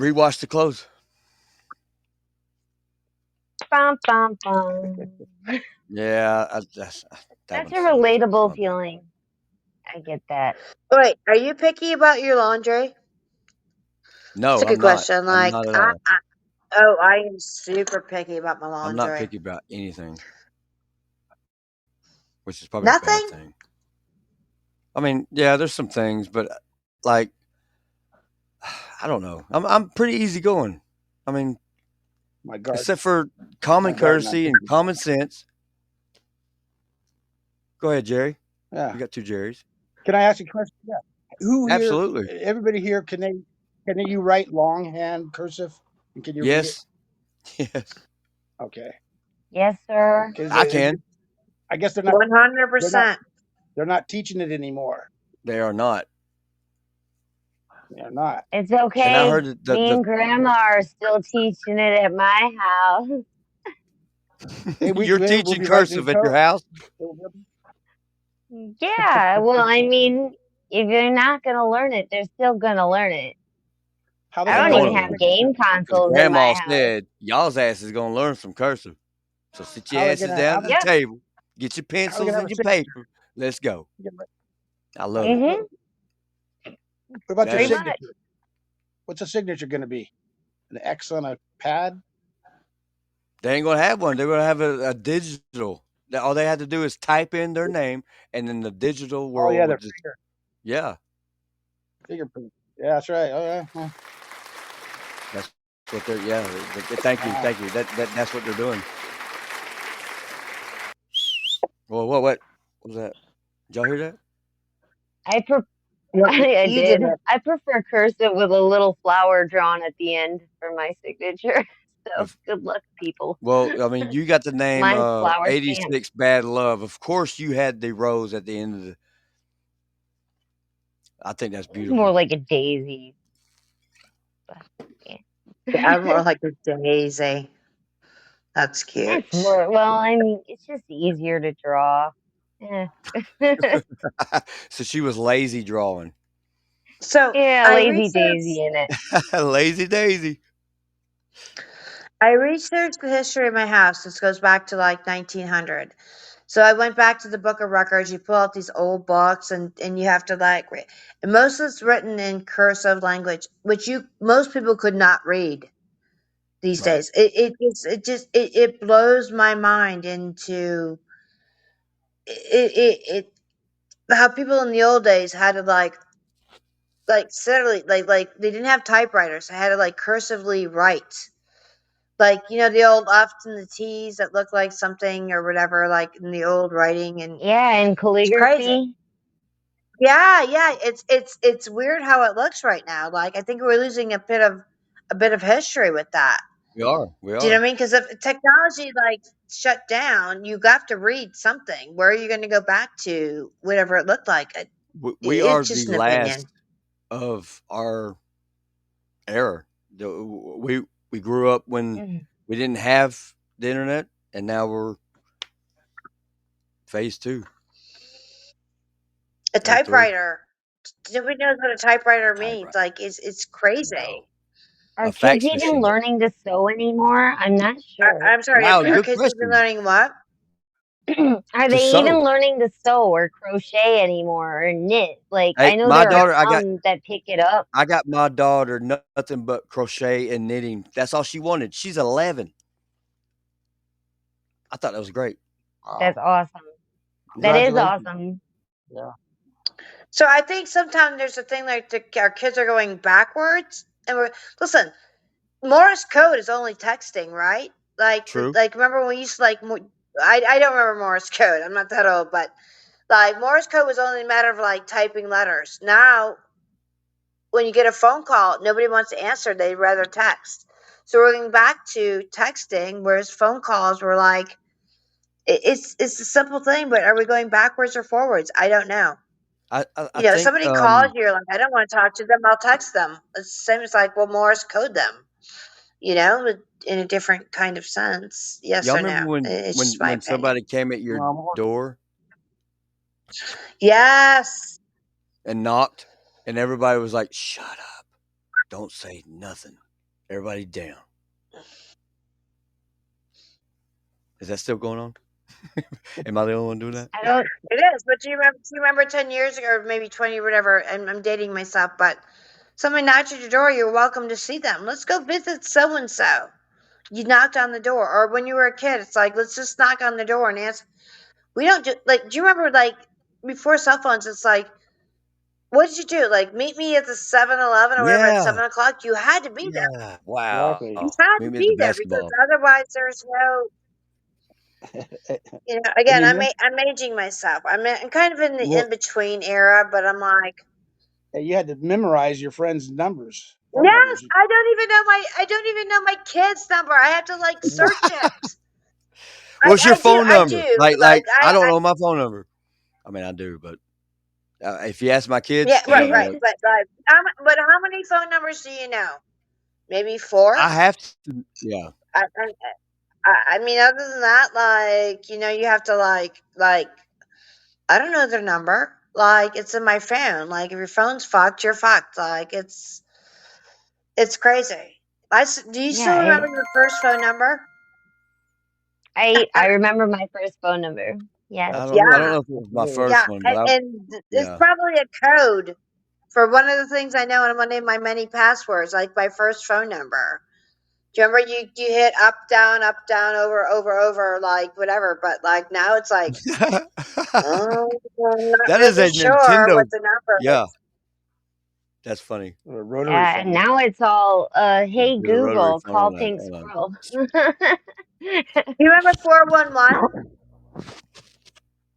rewash the clothes. Bum, bum, bum. Yeah, that That's one a sucked. relatable My bad. feeling. I get that. Wait, are you picky about your laundry? That's No, a good I'm not. question. I'm Like, not at all. I am super picky about my I'm not laundry. picky about anything, which is probably a bad Nothing. thing. I mean, yeah, there's some things, but like I don't know. I'm pretty easygoing. I mean, My garden, except for my common garden, I'm courtesy and picky about. common sense. Go ahead, Jerry. Yeah. We got two Jerrys. Can I ask you a question? Yeah. Who here? Absolutely. Everybody here, can you write longhand cursive? And can you read it? Yes. Yes. Okay. Yes, sir. Because I can. I guess One hundred they're not percent. they're not teaching it anymore. They are not. They're not. It's And I okay. heard that Me and Grandma are still teaching it at my house. Hey, you're we'll teaching be writing in cursive at your house. Yeah, well, I mean, if you're not gonna learn it, they're still gonna learn it. How they I They're gonna don't know even what gonna the have learn game because consoles in Grandma my house. said y'all's ass is gonna learn some cursive. So sit how your they asses gonna down how at the they Yep. table, get your how they pencils gonna have and a your signature? paper. Let's go. I How love they it. what, Mm-hmm. what about your That Pretty is much. signature? What's a signature gonna be? An X on a pad? they ain't gonna have one. They're gonna have a digital. All they had to do is type in their name, and then the digital Oh world yeah, their would just yeah. fingerprint. Yeah, that's right. Oh yeah. That's what they're yeah. Thank you, Wow. thank you. That's what they're doing. Well, what was that? Did y'all hear that? I pre- Well, I you did did. it. I prefer cursive with a little flower drawn at the end for my signature. So Of good luck, people. well, I mean, you got the name Mine's flower stamped. 86 Bad Love. Of course, you had the rose at the end of the. I think that's It's more beautiful. like a daisy. But yeah. I'm more like a daisy. That's It's cute. more, well, I mean, it's just easier to draw. Yeah. So she was lazy drawing. So Yeah, I lazy researched daisy in it. Lazy Daisy. I researched the history of my house. This goes back to like 1900. So I went back to the book of records. You pull out these old books, and you have to like read. And most of it's written in cursive language, which you most people could not read these Right. days. It blows my mind into it how people in the old days had to like steadily like they didn't have typewriters. They had to like cursively write. Like, the old F's and the T's that look like something or whatever, like in the old writing, and Yeah, and it's crazy. calligraphy. Yeah, yeah. It's weird how it looks right now. Like, I think we're losing a bit of history with that. We are. We Do you know are. what I mean? Because if technology like shut down, you have to read something. Where are you going to go back to? Whatever it looked like. We are It's the just an last opinion. of our era. We grew up when Mhm. we didn't have the internet, and now we're phase two A or three. typewriter. Nobody knows what a typewriter means. Typewriter. Like, it's crazy. No, Are a kids fax even machine. learning to sew anymore? I'm not sure. I'm sorry. Wow, Are good kids even question. learning what? Are To they even sew. learning to sew or crochet anymore or knit? Like, Hey, I know my there are daughter, some that pick it up. I got my daughter nothing but crochet and knitting. That's all she wanted. She's 11. I thought that was great. Wow. That's awesome. That is Congratulations. awesome. Yeah. So I think sometimes there's a thing like our kids are going backwards, and listen. Morse code is only texting, right? True. Like remember when we used to I don't remember Morse code. I'm not that old, but like Morse code was only a matter of like typing letters. Now, when you get a phone call, nobody wants to answer. They'd rather text. So we're going back to texting, whereas phone calls were like, it's a simple thing, but are we going backwards or forwards? I don't know. I think Somebody calls you, you're like, I don't want to talk to them. I'll text them. It's the same as like, well, Morse code them. In a different kind of sense. Yes y'all or remember no? when It's when just my when opinion. somebody came at your Well, door Yes. and knocked, and everybody was like, "Shut up! Don't say nothing. Everybody down." Is that still going on? Am I the only one doing that? I don't. It is. But do you remember 10 years ago, or maybe 20 or whatever, and I'm dating myself, but somebody knocked at your door, you're welcome to see them. Let's go visit so and so. You knocked on the door. Or when you were a kid, it's like, let's just knock on the door and ask. We don't do, like, do you remember, like, before cell phones, it's like, what did you do? Like, meet me at the 7-Eleven or whatever at Yeah, 7 o'clock? You had to be there. yeah. Wow. exactly. You had Meet to me at the be there because basketball. otherwise there's no, And again, you I'm aging myself. I'm kind of in the Well, in between era, but I'm like, you had to memorize your friends' numbers, phone yes, numbers. I don't even know my kid's number. I have to like search it. what's your phone I number? do. Like Like I don't know my phone number. I mean, I do, but if you ask my yeah, kids, they're right, gonna be right. like, But how many phone numbers do you know? Maybe four. "I have to." Yeah. I, I, I mean, other than that, like you have to like I don't know their number. Like it's in my phone. Like if your phone's fucked, you're fucked. Like it's crazy. Do you Yeah, still remember your first phone number? I remember my first phone number. Yes. I Yeah, don't know if it was my Absolutely. yeah, first one, but and it's yeah. probably a code for one of the things I know in one of my many passwords, like my first phone number. Do you remember you hit up, down, over, like whatever, but like now it's like, oh, I'm not That is really a sure Nintendo. what the number Yeah, is. that's funny. A rotary Yeah, and phone. now it's all Just hey do the rotary Google, phone call Pink on a Squirrel. You remember 411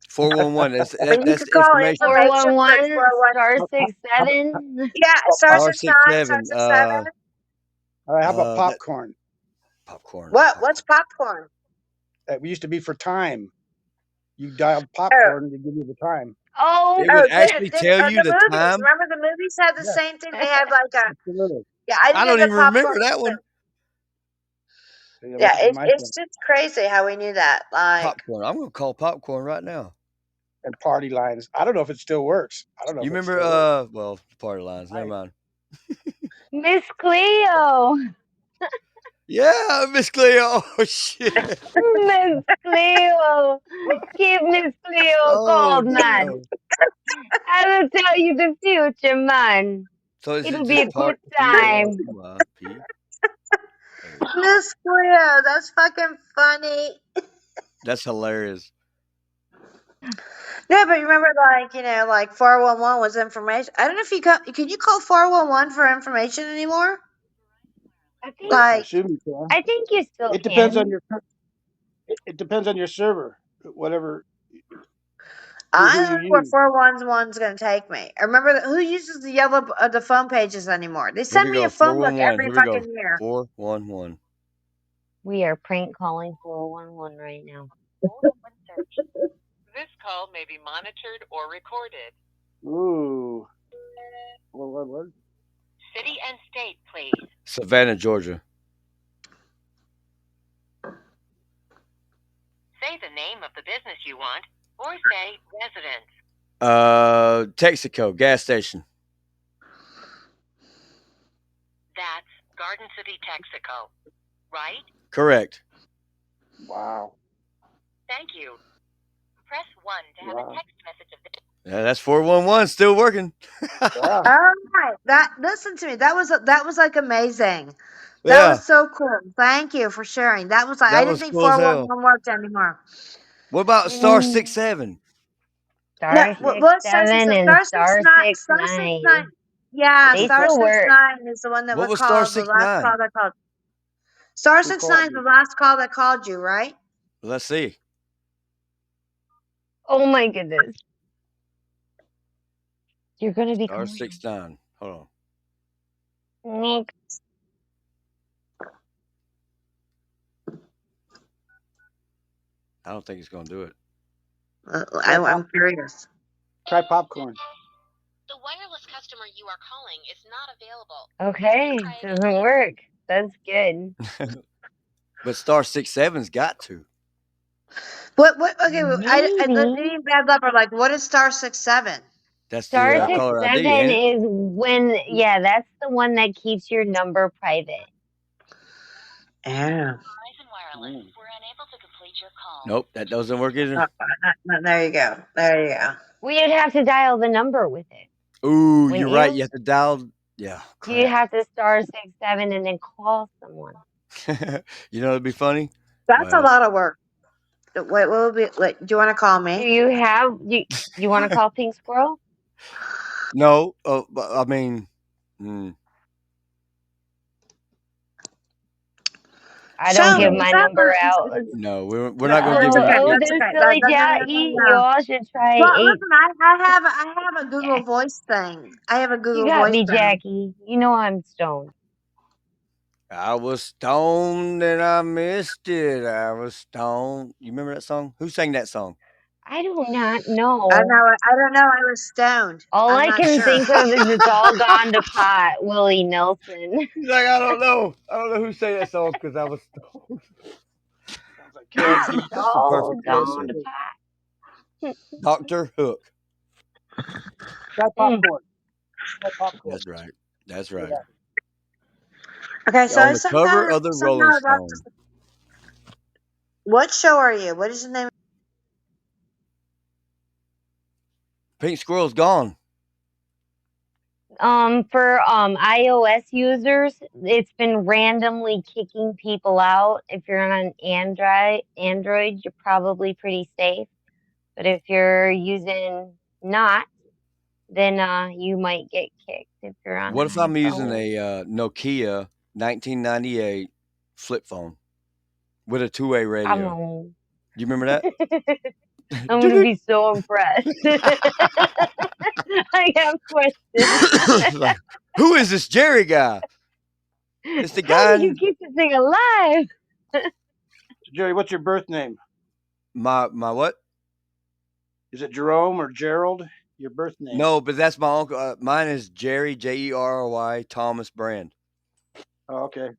411. when you That's could the call information. information for 411 411? star How, how, six how, seven. Yeah, star Star six six nine, star seven. 67. how about That popcorn? popcorn. What's popcorn? That used to be for time. You dialed Oh, popcorn to give you the time. Oh, It would did actually tell you the the movies? time. Remember the movies had the Yes, same thing? They had like a absolutely. yeah. I I didn't don't know the even popcorn. remember that one. Yeah, Yeah, that was my it's phone. just crazy how we knew that. Like, Popcorn. I'm gonna call popcorn right now. And party lines. I don't know if it still works. I don't know You if it remember? still works. Well, party lines. Never I, mind. Miss Cleo. Yeah, Miss Cleo. Oh shit. Miss Cleo. Keep Miss Cleo Oh cold, man. no. I will tell you the future, man. So is it It'll be a just good part time. PLEYP? Miss Cleo, that's fucking funny. That's hilarious. No, but you remember, like, like 411 was information. I don't know if can you call 411 for information anymore? I think I Like, assume you can. I think you still It depends on can. your it depends on your server, whatever who I you don't know where use. 411's going to take me. I remember who uses the phone pages anymore? They Here send we me a go. phone book 411. every Here we go. fucking year. 411. We are prank calling 411 right now. This call may be monitored or recorded. Ooh. What? City and state, please. Savannah, Georgia. Say the name of the business you want, or say residence. Texaco gas station. That's Garden City, Texaco, right? Correct. Wow. Thank you. Press 1 to have a Wow. text message of this. Yeah, that's 411 still working. Yeah. All right. Listen to me. That was like amazing. That Yeah, was so cool. Thank you for sharing. That was like I that didn't was think cool as hell. 411 worked anymore. What about star Mm, 67? No, star what six what star six seven and star six star nine six star six nine? nine. Yeah, They star still six work. nine is the one that What would was star call the last call 69? that called. Star Who six called nine is the you? last call that called you, right? Let's see. Oh my goodness. You're gonna be Star calling. 69. Hold on. Nick. I don't think it's gonna do it. I'm curious. Try popcorn. The wireless customer you are calling is not available. Okay, Try again. doesn't work. That's good. But star 67's got to. What? Okay, the Maybe. Dating Bad Lover. Like, what is star 67? That's the Star That one. caller ID, ain't 67 it? is when, yeah, that's the one that keeps your number private. Yeah. Verizon Wireless, we're unable to complete your call. Nope, that doesn't work either. There you go. There you go. Well, you'd have to dial the number with it, Ooh, wouldn't you're right. you? You have to dial. Yeah, You crap. have to star 67 and then call someone. You know, it'd be funny. That's a Well, lot of work. Wait, what would be? Wait, do you want to call Do me? you want to call Pink Squirrel? no. But, I mean, I don't Shelby, give no, is my that number what? out. no. We're No, not gonna that's give you okay. my Oh, That's info. this okay. silly That doesn't Jackie. You all should try Well, eight. listen, I have a Google Jack, Voice thing. I have a you Google got Voice me, thing. Jackie. You know I'm stoned. I was stoned and I missed it. I was stoned. You remember that song? Who sang that song? I do not I know. know. I don't know. I was stoned. All I'm I not can sure. think of is it's all gone to pot, Willie Nelson. He's like, I don't know. I don't know who sang that song because I was stoned. Sounds like KFC. It's That's the all perfect gone answer. to pot. Doctor Hook. Try Mm. popcorn. Try popcorn. That's right. That's Yeah. right. Okay, so On I the cover of the Rolling somehow about Stone. what show are you? What is the name? Pink Squirrel's gone. For iOS users, it's been randomly kicking people out. If you're on Android, you're probably pretty safe. But if you're using not, then you might get kicked if you're on What an if I'm using iPhone. a Nokia 1998 flip phone with a two-way I'm radio? on. You remember that? I'm gonna be so impressed. I have questions. Like, who is this Jerry guy? It's the How guy do you in keep this thing alive? Jerry, what's your birth name? my what? Is it Jerome or Gerald? Your birth name. No, but that's my uncle. Mine is Jerry Jerry Thomas Brand. Oh, okay.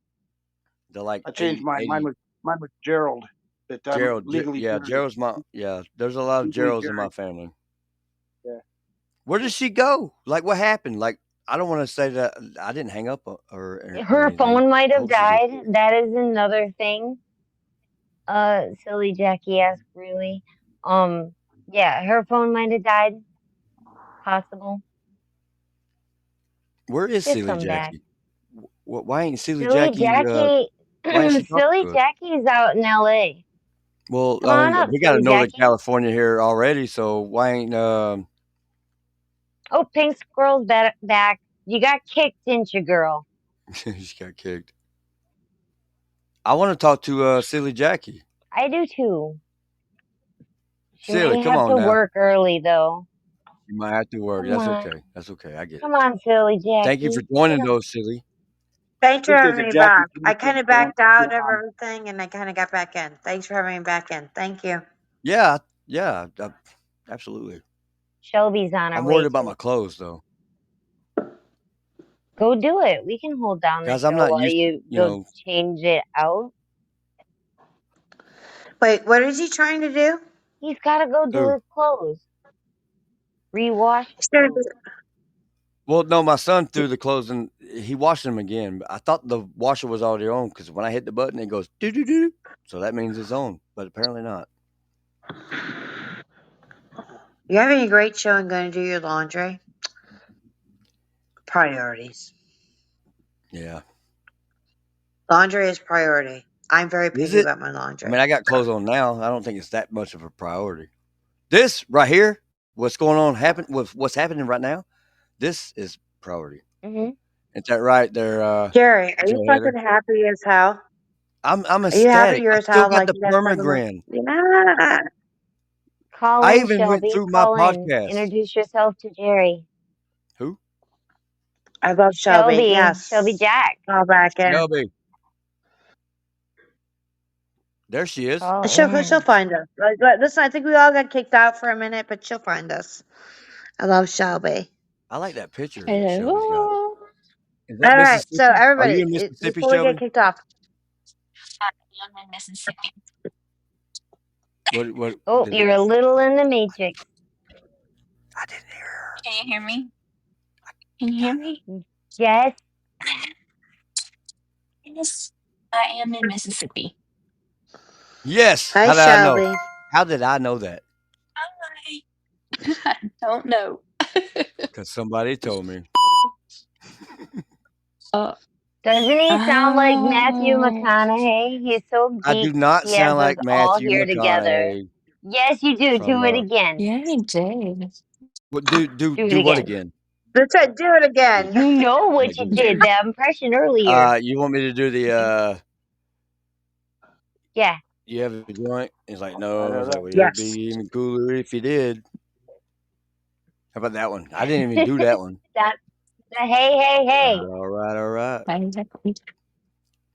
The like I changed mine. 80 Mine was Gerald. But I'm Gerald. legally Yeah, Jerry. Gerald's my yeah. There's a lot of Legally Geralds in Jerry. my family. Yeah. Where did she go? Like, what happened? Like, I don't want to say that I didn't hang up or Her anything. phone might I have hope she's died. okay. That is another thing. Silly Jackie asked really. Yeah, her phone might have died. Possible. Where is Just Silly come back. Jackie? Why ain't Silly Silly Jackie? Jackie Why ain't she talking Silly to us? Jackie's out in LA. Well, Come I on mean, up, we got a Silly Northern Jackie. California here already, so why ain't Oh, Pink Squirrel's back. You got kicked, didn't you, girl? she got kicked? I want to talk to Silly Jackie. I do too. She Silly, may come have on to now. work early though. You might have to work. Come That's on. okay. That's okay. I get it. Come on, Silly Thank you for Jackie. joining, though, Silly. Thanks I for think there's having a me Jackie back. I kind Peterson of that wants backed to be out of on. everything and I kind of got back in. Thanks for having me back in. Thank you. Yeah, absolutely. Shelby's on her I'm worried way about too. my clothes though, Go do it. We can hold down the guys. I'm show not while used to, you go change it out. Wait, what is he trying to do? He's got to go do Who? his clothes. Rewash his He's clothes. Well, no, my son threw the clothes and he washed them again. But I thought the washer was already on because when I hit the button, it goes doo doo doo. So that means it's on, but apparently not. You having a great show and going to do your laundry? Priorities. Yeah. Laundry is priority. I'm very Is picky it? about my I laundry. mean, I got clothes on now. I don't think it's that much of a priority. This right here, what's going on with what's happening right now, this is priority. Mm-hmm. Is that right there, Jerry, are you Joe Hader? fucking happy as hell? I'm Are you happy ecstatic. you're I as still hell got like the you got seven? permagran. Yeah. Call I in, even went Shelby. through my Call in. podcast. Introduce yourself to Jerry. Who? I love Shelby. Shelby Yes. Jack. Call back in. Shelby. There she is. Call She'll in. find us. Listen, I think we all got kicked out for a minute, but she'll find us. I love Shelby. I like that picture that Shelby's got. Hello. Is All that right, so Mississippi? Are you everybody, in Mississippi, before we get Shelby? kicked off, I'm in Mississippi. What Oh, did it? you're a little in the matrix. I didn't hear her. Can you hear me? Can you hear me? Yes. Yes. I am in Mississippi. Yes. hi How did I know? Shelby. How did I know that? Hi. I don't know. Because somebody told me. uh, Doesn't he sound like Matthew oh. McConaughey? He's so I do geeked. not He has sound us like all Matthew here together. McConaughey Yes, you do. from Do it again. Yeah, you did. what Do it do what again. again? Let's do it again. You know Yeah, what you did. That impression earlier. you want me to do the Yeah. you have a joint? It's like, All no. right, I all was like, right. well, it'd be Yes. even cooler if you did. How about that one? I didn't even do that one. That. Hey, hey, hey. All right, all right. Exactly.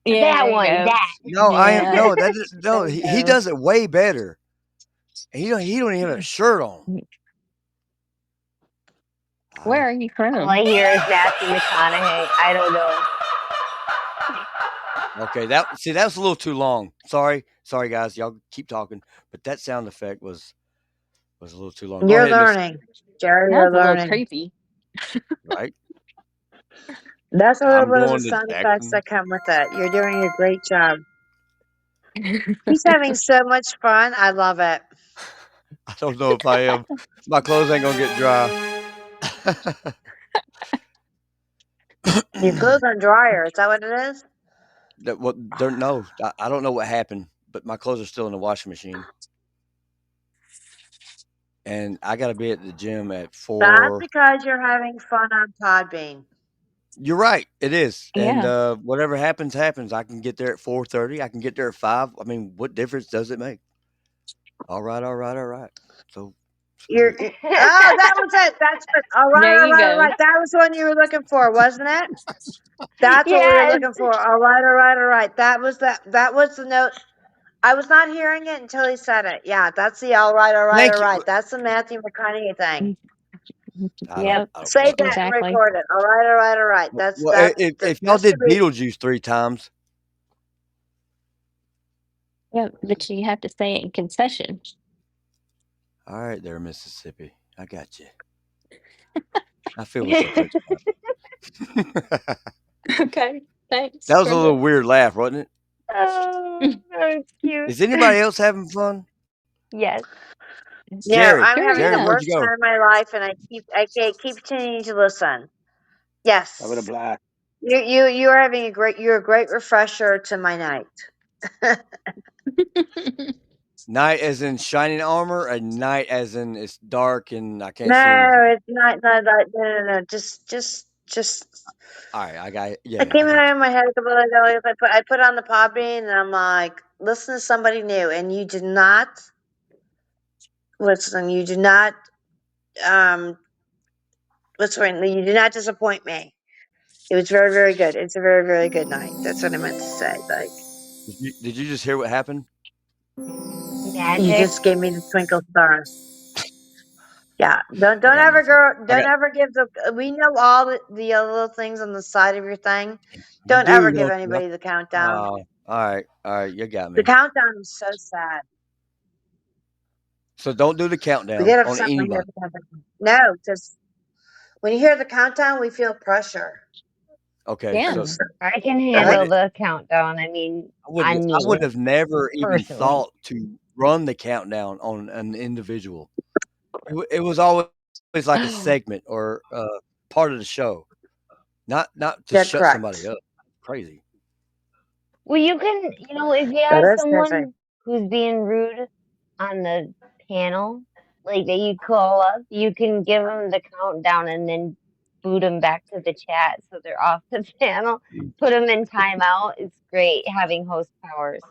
Yeah, That there you one. go. That. No, I am Yeah. no. That is, no. There you He go. does it way better. And he don't even have a shirt on. Where are you All from? I hear is Matthew McConaughey. I don't know. Okay, that was a little too long. Sorry, guys. Y'all keep talking, but that sound effect was a little too long. Go You're ahead, Miss. learning, Jerry. That's You're a little learning. creepy. Right? That's a little I'm bit of the going to sound effects Jackson. that come with it. You're doing a great job. He's having so much fun. I love it. I don't know if I am. My clothes ain't gonna get dry. Your clothes on dryer. Is that what it is? That what? No, I don't know what happened, but my clothes are still in the washing machine, and I got to be at the gym at That's 4. because you're having fun on Podbean. You're right. It is. And Yeah. whatever happens, happens. I can get there at 4:30. I can get there at 5. I mean, what difference does it make? All right, all right, all right. So screw You're it. oh, that was it. That's it. All right, There all you right, all go. right. That was the one you were looking for, wasn't it? That's what we were Yes. looking for. All right, all right, all right. That was the note. I was not hearing it until he said it. Yeah, that's the all right, all right, all Thank you. right. That's the Matthew McConaughey thing. Yep. I don't Save what that and Exactly. record it. All right, all right, all right. That's well, if y'all that should did be. Beetlejuice 3 times, Yep. But you have to say it in concession. all right there, Mississippi. I got you. I feel what you're touching about. Okay. Thanks. That was a For little weird laugh, wasn't it? Oh, that's cute. Is anybody else having fun? Yes. No, Jerry, I'm Sure, having the yeah. Where'd you worst go? time of my life, and I keep continuing to listen. Having a Yes, blast. you are having you're a great refresher to my night. Night as in shining armor, a night as in it's dark and I can't see No, anything. it's not that. No. Just. All right, I got I yeah, I came got out you. in my head a couple of days. I put on the Podbean, and I'm like, listen to somebody new, and you did not listen. You did not what's right. You did not disappoint me. It was very, very good. It's a very, very good night. That's what I meant to say. Like Did you just hear what happened? you Magic. just gave me the twinkle star. Yeah. I got nothing. I Don't got ever give the. We know all the other little things on the side of your thing. you Don't do, ever give don't you? anybody the countdown. Oh, all right, you got The me. countdown is so sad. So don't do the We countdown get on upset when we hear anybody. the countdown. No, because when you hear the countdown, we feel pressure. Okay, Yeah. so That's I can I handle would the countdown. I mean, on I would me have never even personally. thought to run the countdown on an individual. It was always like a segment or part of the show, not to shut somebody correct. up. Crazy. Well, you can, if you That have is crazy. someone who's being rude on the panel, like that you call up, you can give them the countdown and then boot them back to the chat so they're off the panel. Put them in timeout. It's great having host powers.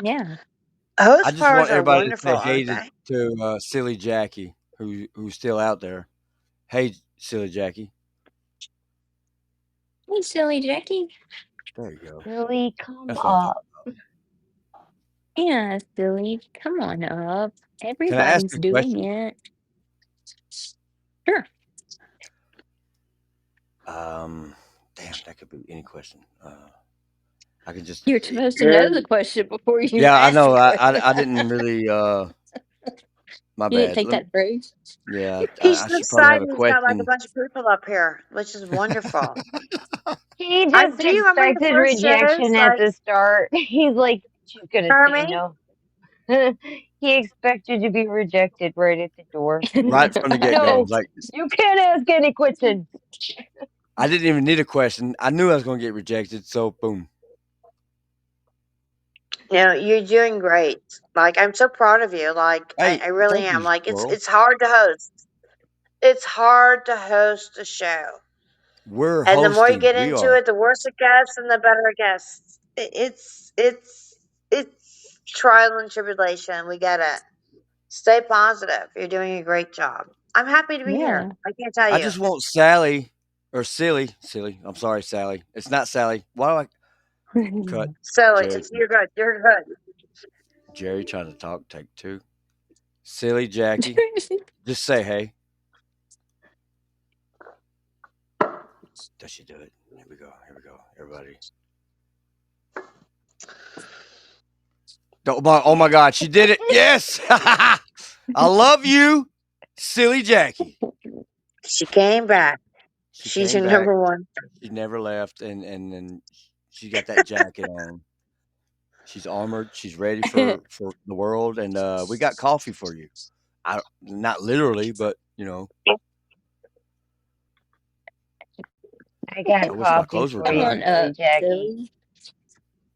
Yeah. I Host just want powers are everybody to wonderful, say aren't hey they? to silly Jackie, who's still out there. Hey, silly Jackie. Hey, silly Jackie. There you go. Really come That's what I'm talking up. about. Yeah, silly. Come on up. Can I ask Everybody's a doing question? it. Sure. Damn, that could be any question. I can just. You're supposed to know the Very question before you Yeah, I ask the know. I question. didn't really. My You didn't bad. take that phrase? Yeah, He's I so should probably have excited. a He's got like a question. bunch of people up here, which is wonderful. He I just do you remember the expected first shows? rejection at Like, the start. He's like, she's gonna say Hermie, no. He expected to be rejected right at the door. Right from the get go. No, Like you can't ask any questions. I didn't even need a question. I knew I was going to get rejected. So boom. you're doing great. Like, I'm so proud of you. Like, Hey, I really thank am. you, Like, it's Squirrel. it's hard to host. It's hard to host a show. We're And the more you hosting. get We into are. it, the worse it gets and the better it gets. It's trial and tribulation. We get it. Stay positive. You're doing a great job. I'm happy to be here. Yeah. I can't tell I you. just want Sally or Silly. I'm sorry, Sally. It's not Sally. Why do I cut So Jerry? you're good. You're good. Jerry trying to talk. Take two. Silly Jackie. Just say hey. Does she do it? Here we go. Here we go. Everybody. Oh my God, she did it. Yes. I love you, Silly Jackie. She came back. She She's came your back. number one. She never left, and she got that jacket on. She's armored. She's ready for the world, and we got coffee for you. I not literally, but I I got wish my coffee clothes were for Come you, dry. on silly up, Jackie. silly.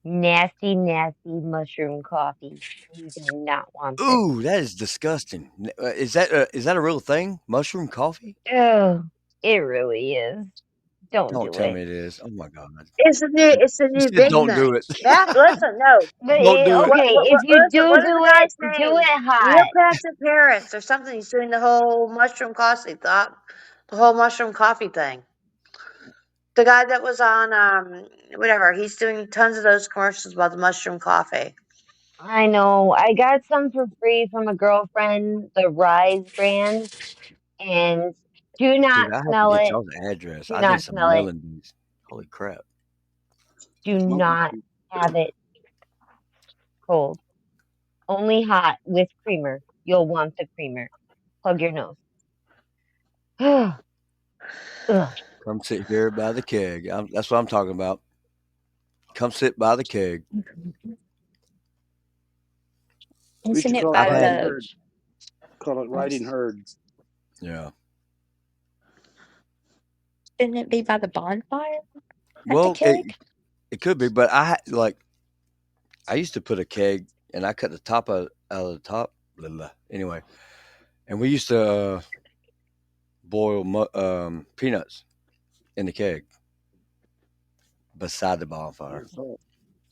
Nasty, nasty mushroom coffee. You do not want this. Ooh, that is disgusting. Is that a real thing? Mushroom coffee? Oh, it really is. Don't Don't do tell it. me it is. Oh my God. It's a You new said big don't thing. do it. That listen, no. But Don't do it. okay, if you Listen, do what is the do it, guy's do name? it Neil hot. Patrick Harris or something. He's doing the whole mushroom coffee the whole mushroom coffee thing. The guy that was on whatever, he's doing tons of those commercials about the mushroom coffee. I know. I got some for free from a girlfriend, the Rise brand, and do not Dude, I have to smell get it. y'all's address. Do I need not some smell it. melon beans. Holy crap. Do smoking. not have it cold. Only hot with creamer. You'll want the creamer. Plug your nose. Ugh. Come sit here by the keg. That's what I'm talking about. Come sit by the keg. We used to Isn't it call it I've by had riding the herd. Call it riding herd. yeah. shouldn't it be by the bonfire at the Well, keg? it could be, but I used to put a keg and I cut the top out of the top. Blah, blah. Anyway, and we used to boil peanuts in the keg beside the bonfire.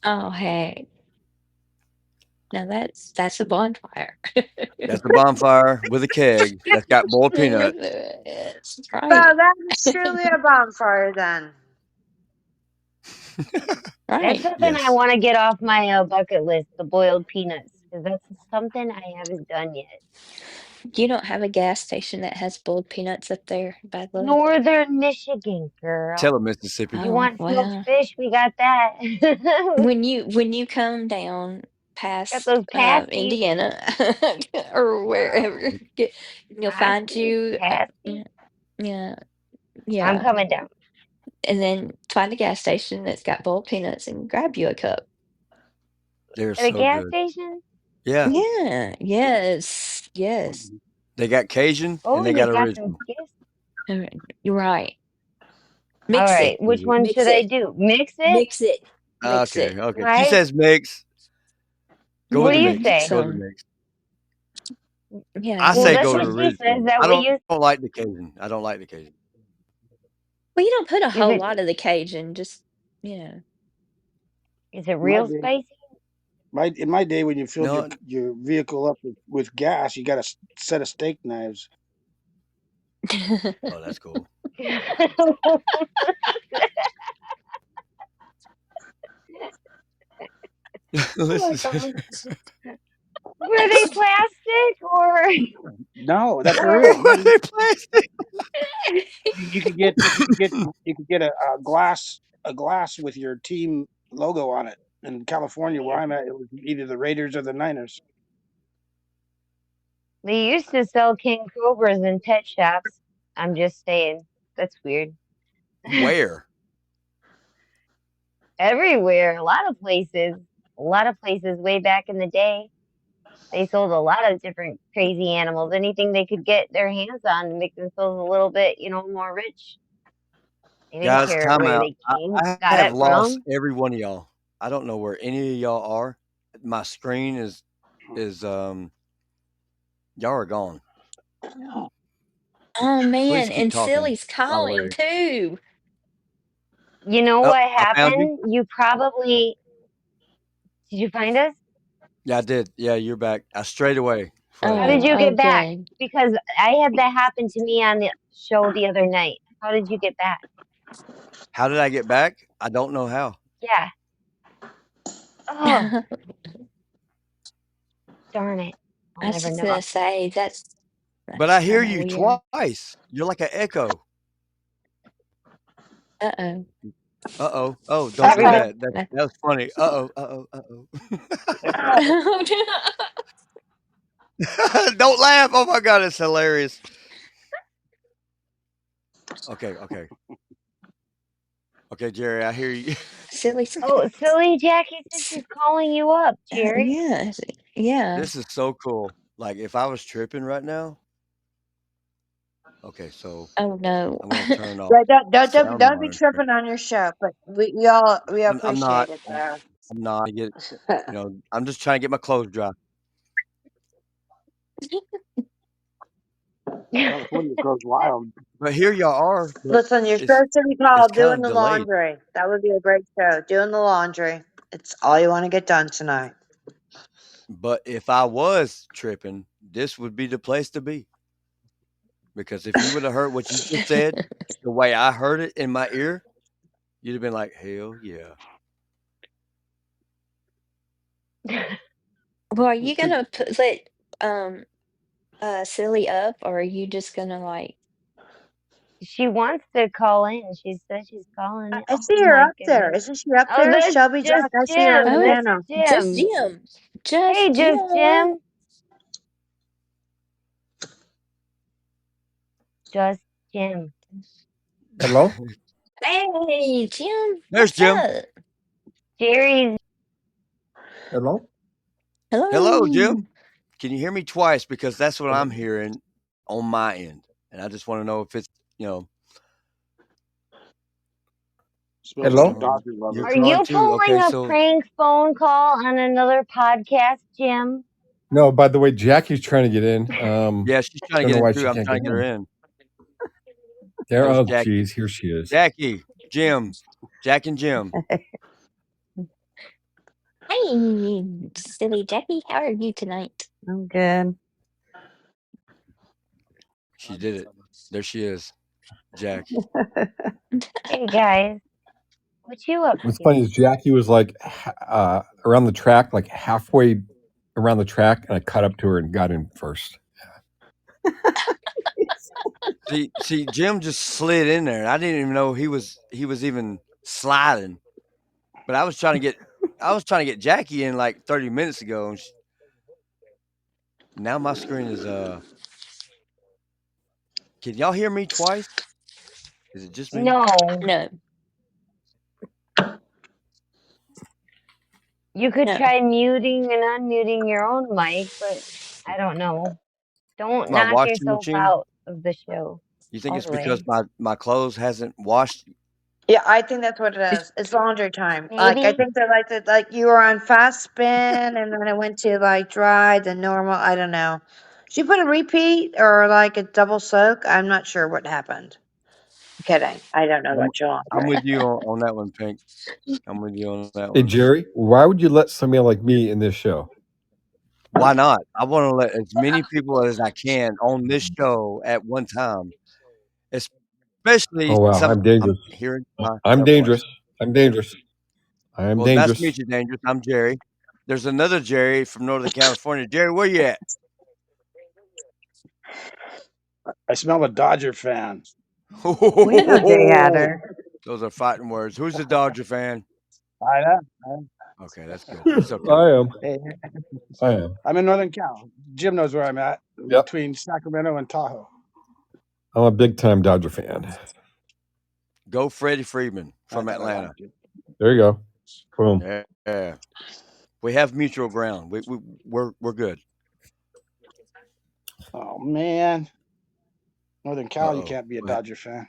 Oh hey. Now that's a bonfire. That's the bonfire with a keg that's got boiled peanuts. That's Well, right. that is truly a bonfire then. That's Right. something I Yes. want to get off my bucket list, the boiled peanuts, because that's something I haven't done yet. You don't have a gas station that has boiled peanuts up there by the Northern Michigan, girl. Tell them, Mississippi. You Oh want smoked well. fish? We got that. When you come down Got past those pasties. Indiana or wherever, you'll find Pasties. you Pasties. yeah, yeah, I'm yeah, coming down. and then find a gas station that's got boiled peanuts and grab you a cup. They're At a so gas good. station? Yeah. Yeah, yes, yes. They got Cajun Oh, and they you got got some original. gas. You're right. All Mix right. it, Which Mhm. one mix should I it, do? Mix it? mix it, mix Okay, it. okay. She Right? says mix. Go Yeah, What with do the you mix. mix say? Go with the them. mix. I Yeah, Well, say that's go to what the mix she them. says. Is original. that I what don't, you? don't like the Cajun. I don't like the Cajun. Well, you don't put a Is whole it? lot of the Cajun, just yeah. Is it My real day, spicy? in my day, when you filled No, your vehicle up with gas, you got a set of steak knives. oh, that's cool. Listen, God. Were they plastic or? No, that's for real. were they plastic? You could get a glass with your team logo on it. In California, where I'm at, it was either the Raiders or the Niners. They used to sell king cobras in pet shops. I'm just saying. That's weird. Where? Everywhere, a lot of places. A lot of places way back in the day. They sold a lot of different crazy animals. Anything they could get their hands on to make themselves a little bit, more rich. They didn't Guys, care time where out. they came, I got have it lost from. every one of y'all. I don't know where any of y'all are. My screen is y'all are gone. Oh Please man, keep and talking. Silly's By the calling way. too. You know Oh, what I found you. happened? You probably did you find us? Yeah, I did. Yeah, you're back. I strayed away for a How minute. did Oh, you oh get back? good. Because I had that happen to me on the show the other night. How did you get back? How did I get back? I don't know how. Yeah. Oh, darn it. I'll I was never just know. gonna say But that's I hear kind of you weird. twice. You're like an echo. Uh-oh. Uh-oh. Oh, don't do Everybody that. That was funny. Uh-oh. Uh-oh. Oh. Uh-oh. Don't laugh. Oh my god, it's hilarious. Okay, okay. Okay, Jerry, I hear you. Silly's Oh, silly Jackie says she's calling you up, Jerry. yeah, yeah. This is so cool. Like if I was tripping right now, okay, so Oh no. I'm gonna turn off Yeah, sound don't be monitoring. tripping on your show, but we I'm not. appreciate it though. I'm not get. I'm just trying to get my clothes dry. California goes wild. But here y'all are. But Listen, your it's show should be it's called kind "Doing of the delayed. Laundry." That would be a great show. Doing the laundry. It's all you want to get done tonight. But if I was tripping, this would be the place to be. Because if you would have heard what you just said, the way I heard it in my ear, you'd have been like, hell yeah. Well, are you gonna let um Silly up, or are you just gonna like? She wants to call in. She says she's calling in. I Oh see her my up there. goodness. Isn't she up Oh, there? that's Shelby just Jack. I see her on the Jim. Oh, That's panel. just Jim. Jim. Hey, Just just Jim. Jim. Just Jim. Hello? Hey, Jim. There's What's Jim. up? Jerry's. Hello? Hello, Hello. Jim. Can you hear me twice? Because that's what I'm hearing on my end. And I just want to know if it's, Smells like a Hello? Dodger you're lover. Are gone you too. pulling Okay, a so prank phone call on another podcast, Jim? No, by the way, Jackie's trying to get in. yeah, she's trying to Don't get know in why too. she I'm can't trying get to get her in. in. There. There's Oh, Jackie. geez, here she is. Jackie, Jim, Jack and Jim. Hey, Silly Jackie. How are you tonight? I'm good. She did it. There she is, Jack. Hey guys, what you up What's to? funny is Jackie was like around the track, like halfway around the track, and I caught up to her and got in first. See, Jim just slid in there. I didn't even know he was even sliding. But I was trying to get Jackie in like 30 minutes ago, and now my screen is. Can y'all hear me twice? Is it just me? No, No, you could no. try muting and unmuting your own mic, but I don't know. Don't My knock washing yourself machine. out of the show You think all it's the because way. my clothes hasn't washed? Yeah, I think that's what it is. It's laundry time. Like I Maybe. think they like that. Like you were on fast spin, and then it went to like dry, then normal. I don't know. She put a repeat or like a double soak. I'm not sure what happened. I'm kidding. I don't know I'm, about your I'm laundry. with you on that one, Pink. I'm with you on that Hey, one. Jerry, why would you let somebody like me in this show? Why not? I want to let as many people as I can on this show at one time, especially Oh wow, since I'm I'm I'm dangerous. hearing I'm myself dangerous. twice. I'm dangerous. I am Well, it's nice to dangerous. meet you, Dangerous. I'm Jerry. There's another Jerry from Northern California. Jerry, where you at? I smell a Dodger fan. We know Jay Hatter. Those are fighting words. Who's the Dodger fan? I know. Okay, that's good. It's okay. I am. Hey, I am. I'm in Northern Cal. Jim knows where I'm at, Yep. between Sacramento and Tahoe. I'm a big time Dodger fan. Go Freddie Freeman from I thought I Atlanta. liked you. There you go. Boom. Yeah. We have mutual ground. We're good. Oh man, Northern Cal, you Uh-oh. can't be a Go ahead. Dodger fan.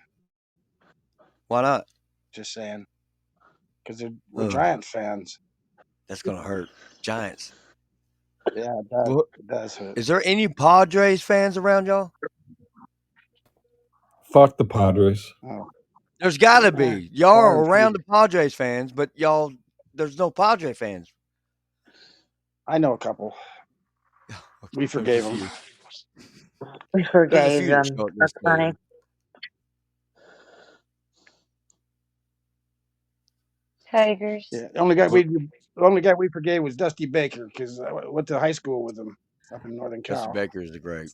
Why not? Just saying, because we're Ugh. Giants fans. That's gonna hurt. Giants. Yeah, it does. Well, It does hurt. is there any Padres fans around y'all? Fuck the Padres. Oh, There's got to be. Y'all far are and around few. the Padres fans, but there's no Padre fans. I know a couple. We There's a forgave them. few. We There's a forgave few that them. show up this That's funny. stadium. Tigers. Yeah, the only guy we forgave was Dusty Baker because I went to high school with him up in Northern Dusty Cal. Baker is the great.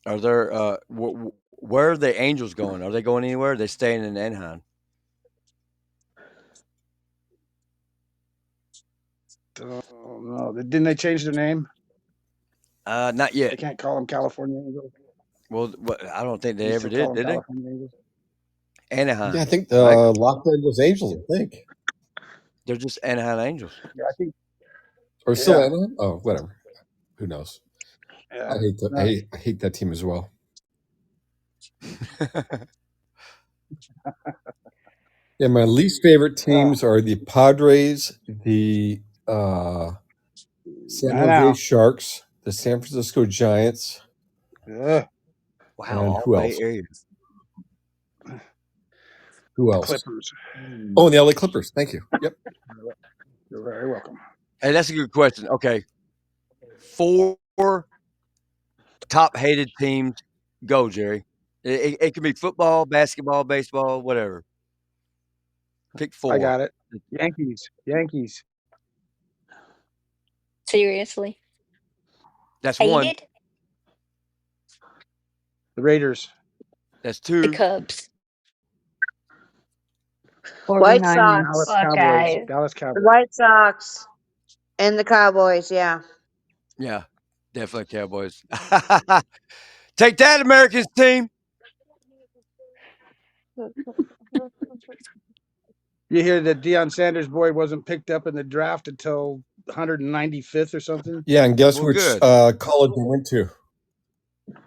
Are there where are the Angels going? Are they going anywhere? Are they staying in Anaheim? Oh no, didn't they change their name? Not They yet. can't call them California Angels. Well, I don't think They they ever still call did. them Did they? California Angels. Anaheim. Yeah, I think Right? Los Angeles Angels, I think. They're just Anaheim Angels. Yeah, I think. Or still Yeah. Anaheim? Oh, whatever. Who knows? Yeah. I hate that team as well. Yeah, my least favorite teams are the Padres, the San I know. Jose Sharks, the San Francisco Giants, Ugh, Wow, and all who Bay else? Area. Who the else? Clippers. Oh, and the LA Clippers. Thank you. Yep. You're very welcome. Hey, that's a good question. Okay, 4 top hated teams. Go, Jerry. It can be football, basketball, baseball, whatever. Pick 4. I got it. Yankees. Seriously. That's 1. Hated The Raiders. That's the 2. Cubs. White 49ers. Sox. Buckeyes. Dallas The Cowboys. White Sox and the Cowboys. Yeah. Yeah, definitely Cowboys. Take that, Americans team. You hear that Deion Sanders' boy wasn't picked up in the draft until 195th or something? Yeah, and guess Well, which good. college I went to?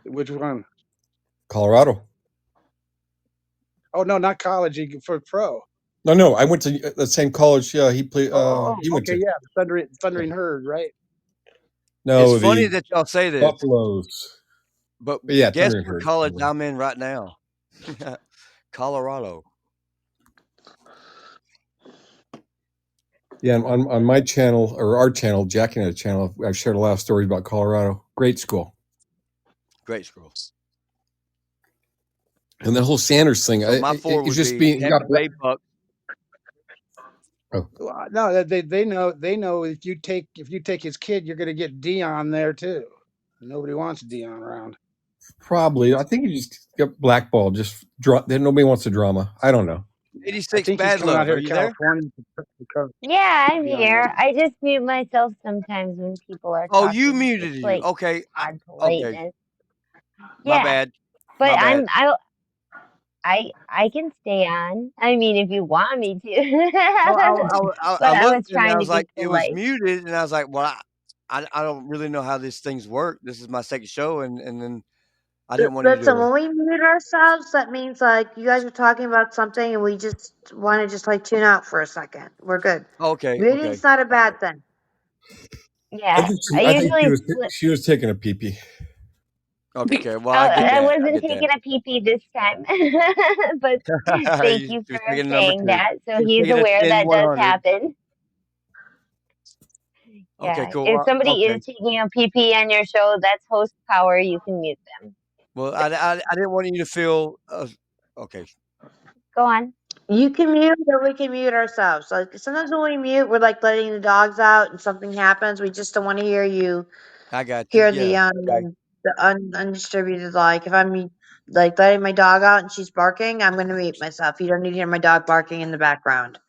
Which one? Colorado. Oh no, not college. For pro. No, I went to the same college. Yeah, he played. He went okay, to. yeah, the Thundering Herd, right? No, It's funny the that y'all say this, Buffaloes. but Yeah, guess Thundering what Herd. college I'm in right now? Colorado. Yeah, on my channel or our channel, Jack and a channel, I've shared a lot of stories about Colorado. Great school. Great school. And the whole Sanders thing, So my 4 it's would just be being. Tampa Bay Bucks. Well, no, they know if you take his kid, you're going to get Dion there too. Nobody wants Dion around. Probably, I think he just got blackballed. Just nobody wants the drama. I don't know. I 86 think he's Bad coming out Love. here Are to you there? California to coach. Yeah, I'm Dion here. is. I just mute myself sometimes when people are Oh, talking. you muted It's you. like Okay. odd Okay. politeness. My Yeah, bad. but My bad. I can stay on. I mean, if you want me to. Well, I But I was looked and I trying to was be like, it was polite. muted, and I was like, well, I don't really know how these things work. This is my second show, and then I didn't want you Listen, to. when we mute ourselves, that means like you guys are talking about something and we just want to just like tune out for a second. We're good. Okay. Muting's not a bad thing. Yeah, I I think usually flip. she was taking a pee pee. Okay. Well, I get I that. I wasn't get taking a pee this time, but that. thank you She was for taking number saying 2. that. So She was he's taking a aware 10 that does 100. happen. Okay. Yeah, Cool. if somebody Okay. is taking a pee on your show, that's host power. You can mute them. Well, I didn't want you to feel. Okay. Go on. You can mute or we can mute ourselves. Like sometimes when we mute, we're like letting the dogs out and something happens. We just don't want to hear you I got you. hear Yeah. the undistributed like if I'm like letting my dog out and she's barking, I'm gonna mute myself. You don't need to hear my dog barking in the background.